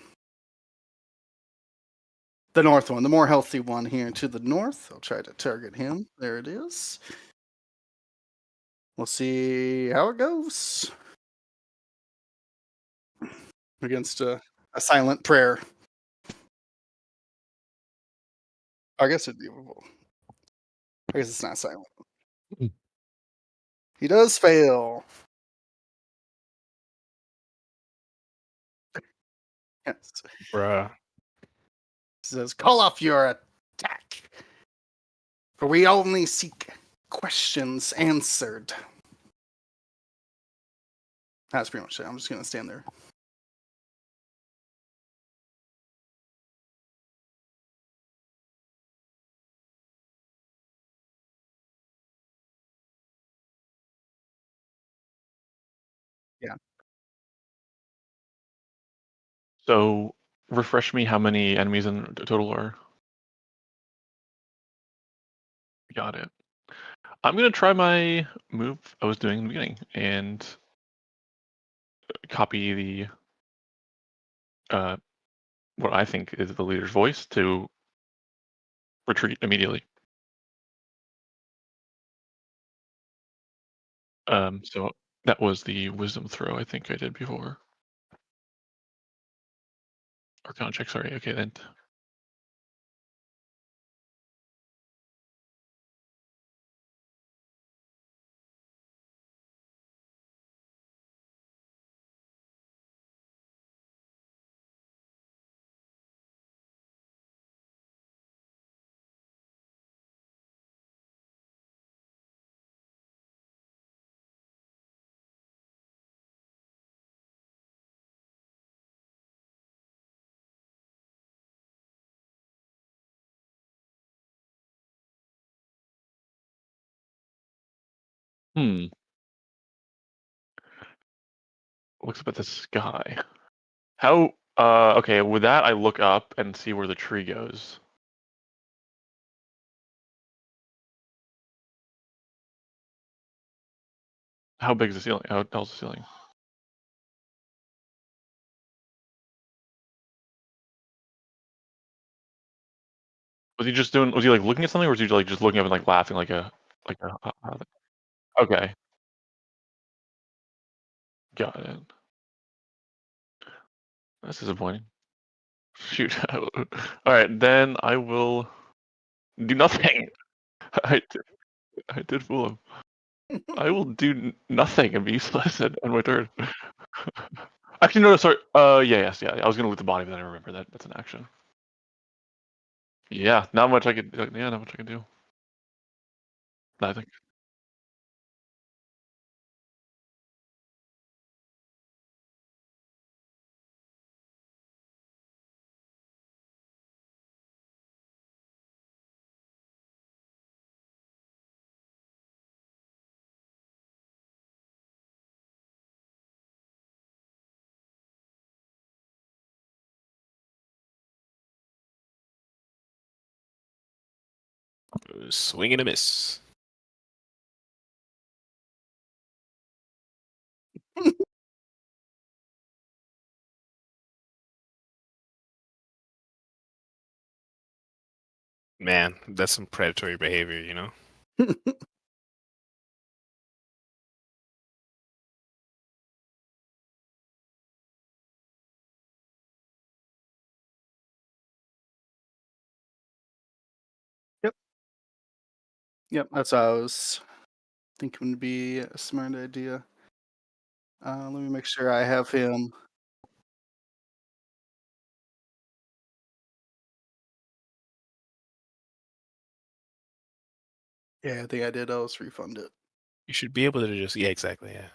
The north one, the more healthy one here to the north. I'll try to target him. There it is. We'll see how it goes against a silent prayer. I guess it'd be. I guess it's not silent. Hmm. He does fail. Yes. Bruh. Says, call off your attack, for we only seek questions answered. That's pretty much it. I'm just gonna stand there. Yeah. So refresh me how many enemies in total are. Got it. I'm gonna try my move I was doing in the beginning and copy the what I think is the leader's voice to retreat immediately. So that was the wisdom throw I think I did before. Arcana check, sorry. Okay then. Hmm. Looks up at the sky. How okay, with that I look up and see where the tree goes. How big is the ceiling? How tall's the ceiling? Was he like looking at something or was he like just looking up and like laughing like a okay. Got it. That's disappointing. Shoot. Alright, then I will do nothing. I did, I did fool him. I will do nothing and be useless on my turn. Actually, no, sorry. Yeah. I was gonna loot the body, but then I remember that that's an action. Yeah, not much I could. Yeah, not much I can do. I think. Swing and a miss. Man, that's some predatory behavior, you know? Yep. Yep, that's what I was thinking would be a smart idea. Let me make sure I have him. Yeah, I think I did. I'll just refund it. You should be able to just, yeah, exactly, yeah.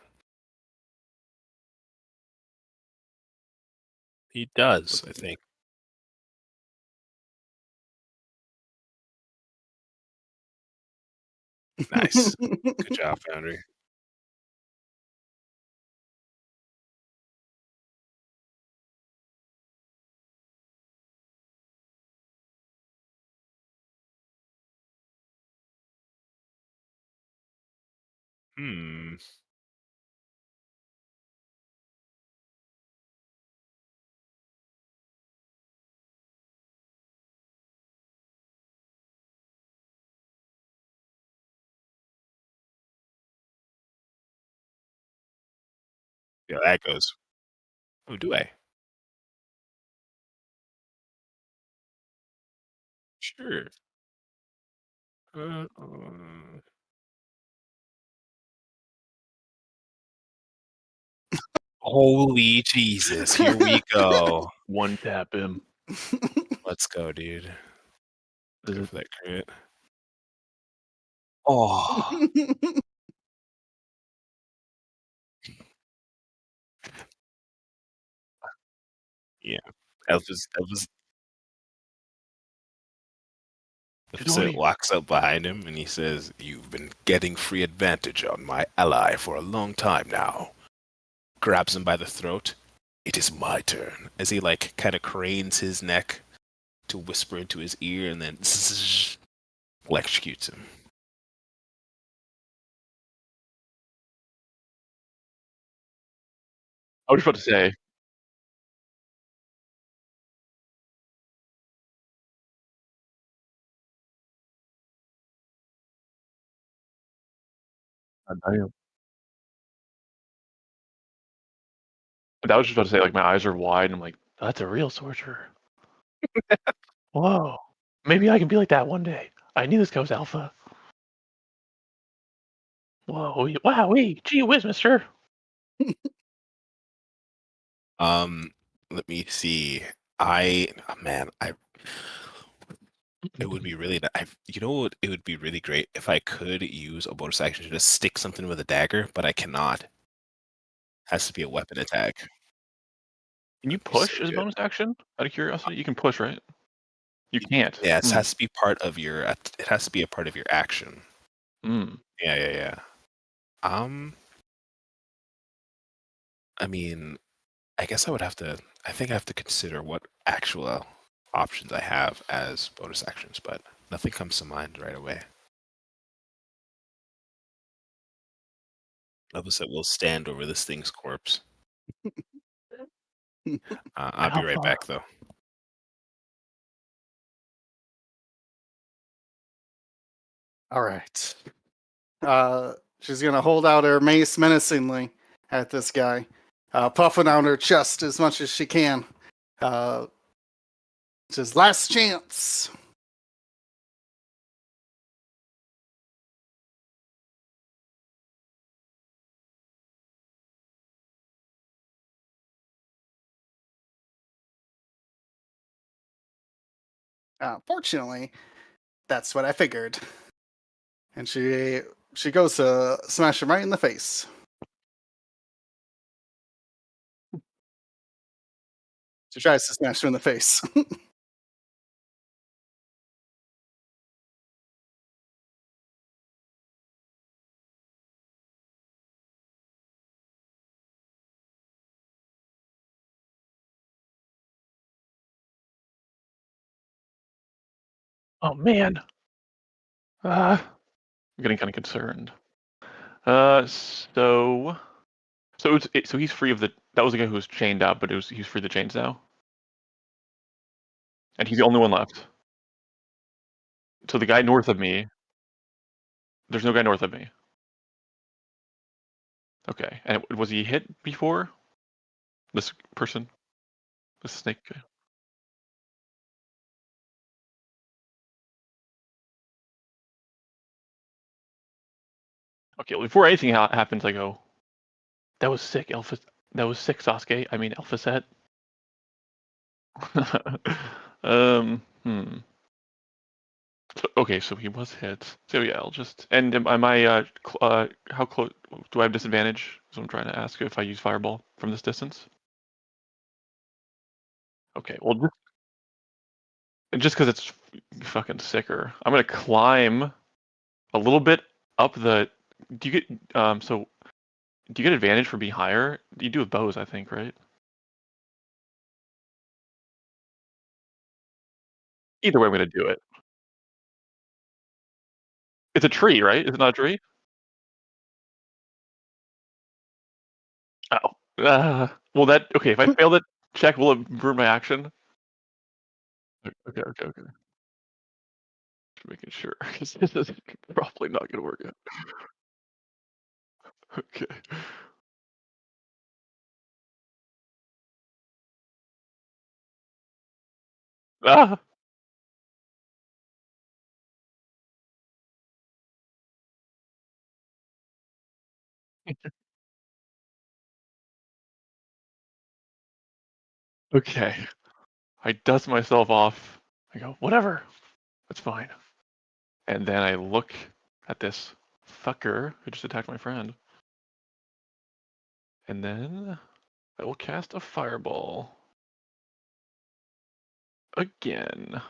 He does, I think. Nice. Good job, Foundry. Hmm. Yeah, that goes. Oh, do I? Sure. Uh, holy Jesus! Here we go. One tap him. Let's go, dude. Is Go it for that crit. Oh, yeah. Elvis Chidori? walks up behind him and he says, "You've been getting free advantage on my ally for a long time now." Grabs him by the throat. It is my turn. As he like kind of cranes his neck to whisper into his ear and then electrocutes him. I was about to say, I know. But I was just about to say, like, my eyes are wide, and I'm like, "That's a real sorcerer. Whoa. Maybe I can be like that one day. I knew this guy was alpha. Whoa, wowee, gee whiz, mister." Um, Let me see. I man, I it would be really you know what, it would be really great if I could use a bonus action to just stick something with a dagger, but I cannot. Has to be a weapon attack. Can you That'd be so push as a good. bonus action? Out of curiosity? You can push, right? You can't. Yeah, it has to be part of your. It has to be a part of your action. Mm. Yeah, yeah, yeah. Um, I mean, I guess I would have to. I think I have to consider what actual options I have as bonus actions, but nothing comes to mind right away. Level will stand over this thing's corpse. I'll be right Alpha. back, though. All right. She's gonna hold out her mace menacingly at this guy, puffing out her chest as much as she can. It's his last chance. Fortunately, that's what I figured. And she goes to smash him right in the face. She tries to smash him in the face. Oh, man. I'm getting kind of concerned. So he's free of the. That was the guy who was chained up, but he's free of the chains now, and he's the only one left. So the guy north of me. There's no guy north of me. Okay, and was he hit before? This person, this snake guy. Okay, well, before anything happens, I go. That was sick, Alpha. That was sick, Sasuke. I mean, Alpha Set. Hmm. Okay, so he was hit. So yeah, I'll just. And am I? How close? Do I have disadvantage? So I'm trying to ask if I use Fireball from this distance. Okay, well, just because it's fucking sicker, I'm gonna climb a little bit up the. Do you get so? Do you get advantage for being higher? You do with bows, I think, right? Either way, I'm gonna do it. It's a tree, right? Is it not a tree? Oh. Well, that okay. If I fail that check, will it ruin my action? Okay. Just making sure, 'cause this is probably not gonna work out. Okay. Ah! Okay. I dust myself off. I go, "Whatever. That's fine." And then I look at this fucker who just attacked my friend. And then I will cast a fireball. Again.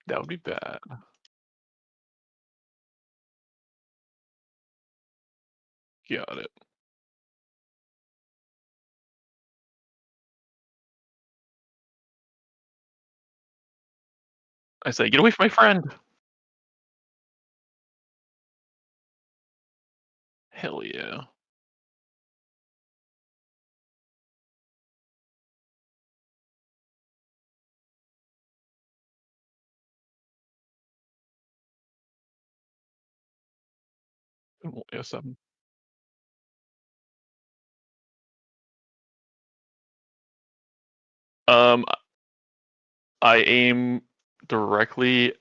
That would be bad. Got it. I say, "Get away from my friend!" Hell yeah. Yeah, 7. Um, I aim directly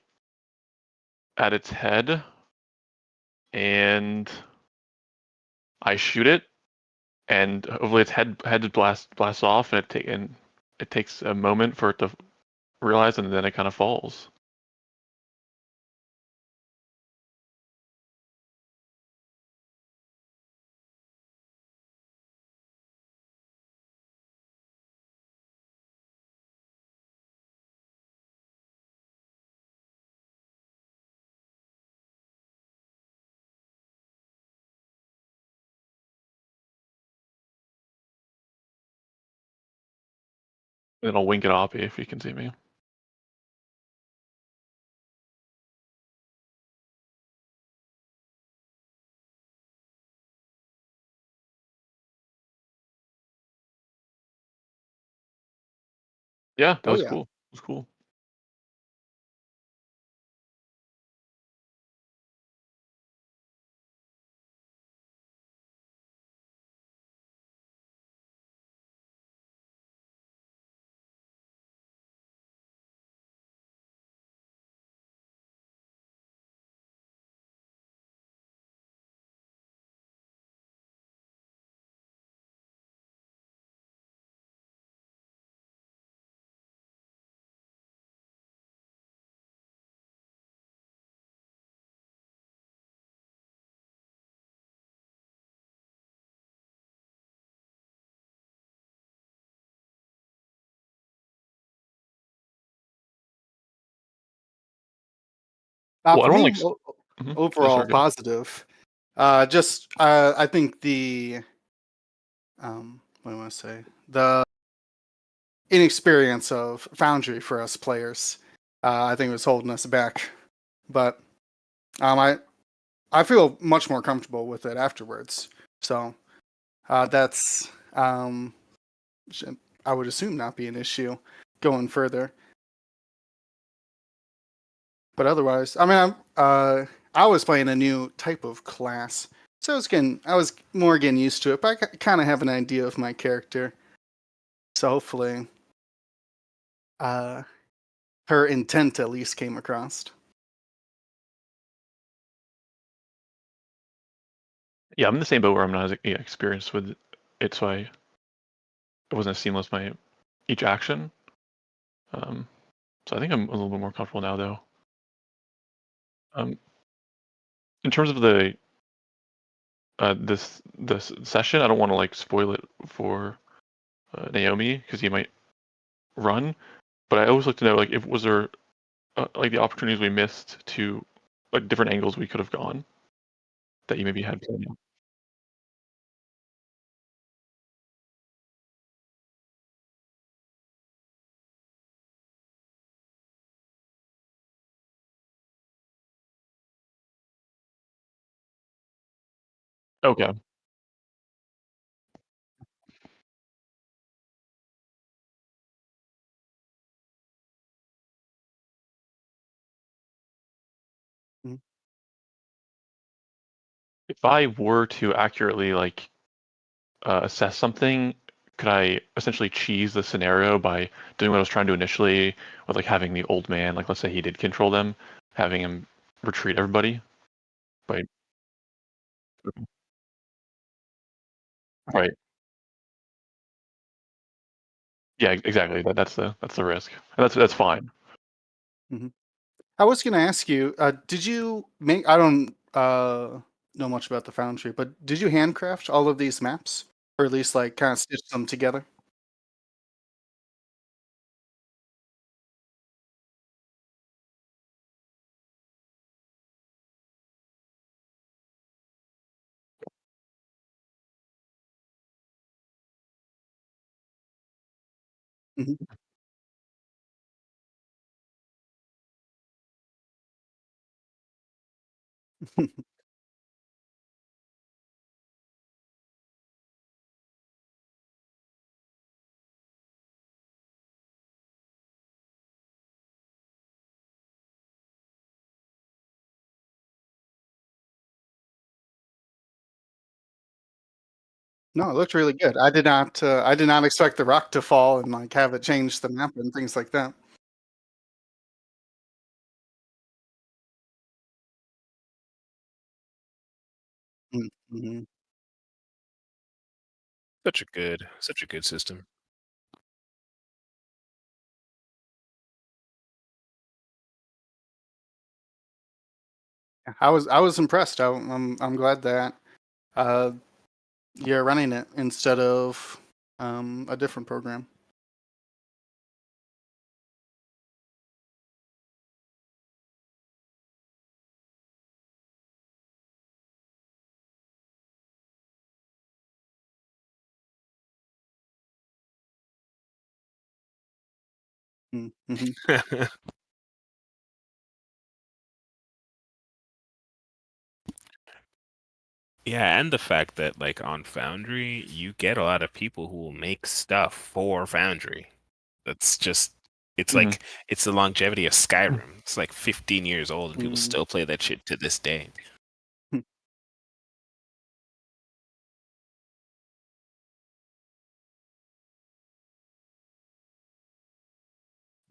at its head, and I shoot it, and hopefully its head blasts off, and it takes a moment for it to realize, and then it kind of falls. And then I'll wink at Oppie if he can see me. Yeah, that Oh was yeah. cool. It was cool. Well, I For don't me, like. Oh, overall sorry. Go ahead. positive. I think the what do I want to say? inexperience of Foundry for us players. I think it was holding us back, but I feel much more comfortable with it afterwards. So that's I would assume not be an issue going further. But otherwise, I mean, I was playing a new type of class, so I was more getting used to it. But I kind of have an idea of my character, so hopefully, her intent at least came across. Yeah, I'm in the same boat where I'm not as experienced with it, so it wasn't as seamless each action. So I think I'm a little bit more comfortable now, though. In terms of the this session, I don't want to like spoil it for Naomi because you might run, but I always like to know like if was there like the opportunities we missed to like different angles we could have gone that you maybe had planned. Okay. Mhm. If I were to accurately like assess something, could I essentially cheese the scenario by doing what I was trying to initially with like having the old man, like let's say he did control them, having him retreat everybody? Right. Right. Yeah, exactly. That's the risk. And that's fine. Mm-hmm. I was going to ask you, did you make? I don't know much about the Foundry, but did you handcraft all of these maps, or at least like kind of stitch them together? Mm-hmm. No, it looked really good. I did not expect the rock to fall and like have it change the map and things like that. Mm-hmm. Such a good system. I was impressed. I'm glad that uh, you're running it instead of a different program. Mm-hmm. Yeah, and the fact that like on Foundry, you get a lot of people who will make stuff for Foundry. That's just it's Mhm. like it's the longevity of Skyrim. It's like 15 years old and people Mm-hmm. still play that shit to this day.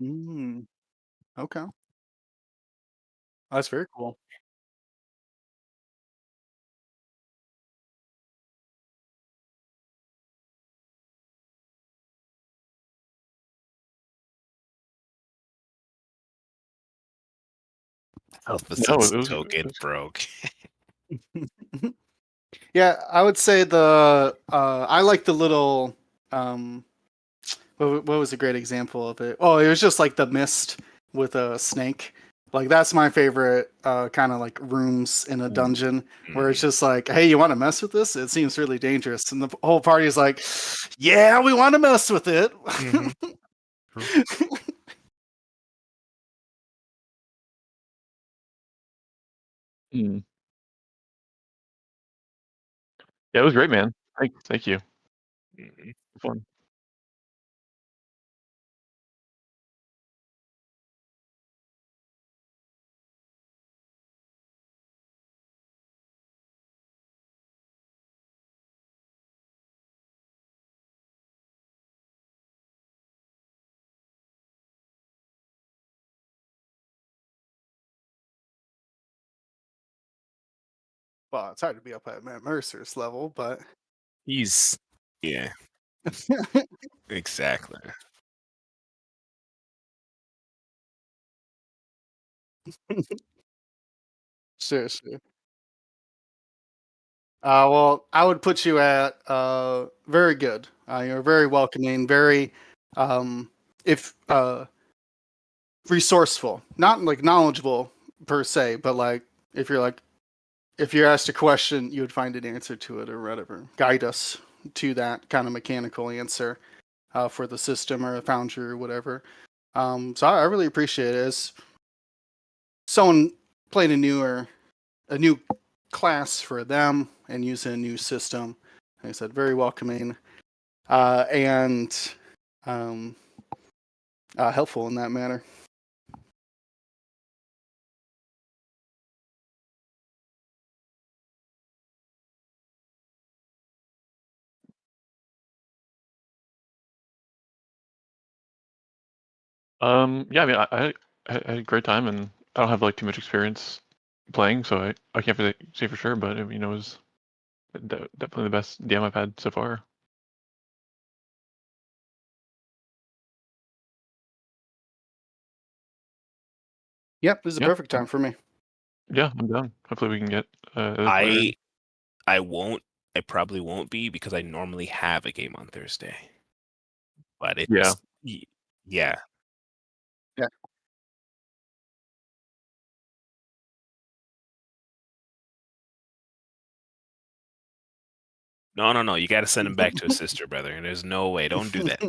Mm, okay, that's very cool. No, Opposites it token was broke. Yeah, I would say I like the little um what was a great example of it? Oh, it was just like the mist with a snake. Like that's my favorite kind of like rooms in a dungeon where it's Mhm. just like, hey, you want to mess with this? It seems really dangerous, and the whole party is like, yeah, we want to mess with it. Mhm. Mm. Yeah, it was great, man. Thank you. Mhm. Fun. Well, it's hard to be up at Matt Mercer's level, but He's yeah, exactly. sure, sure. Well, I would put you at very good. You're very welcoming, very if resourceful, not like knowledgeable per se, but like if you're like if you're asked a question, you would find an answer to it or whatever. Guide us to that kind of mechanical answer for the system or the foundry or whatever. So I really appreciate it. As someone playing a new class for them and using a new system, like I said, very welcoming and um, helpful in that manner. Yeah, I mean, I had a great time, and I don't have like too much experience playing, so I can't really say for sure, but I mean, it was definitely the best DM I've had so far. Yep, this is a Yeah, perfect time for me. yeah, I'm down. Hopefully, we can get another player in. I won't. I probably won't be because I normally have a game on Thursday. But Yeah. yeah. Yeah. No. You got to send him back to his sister, brother. There's no way. Don't do that.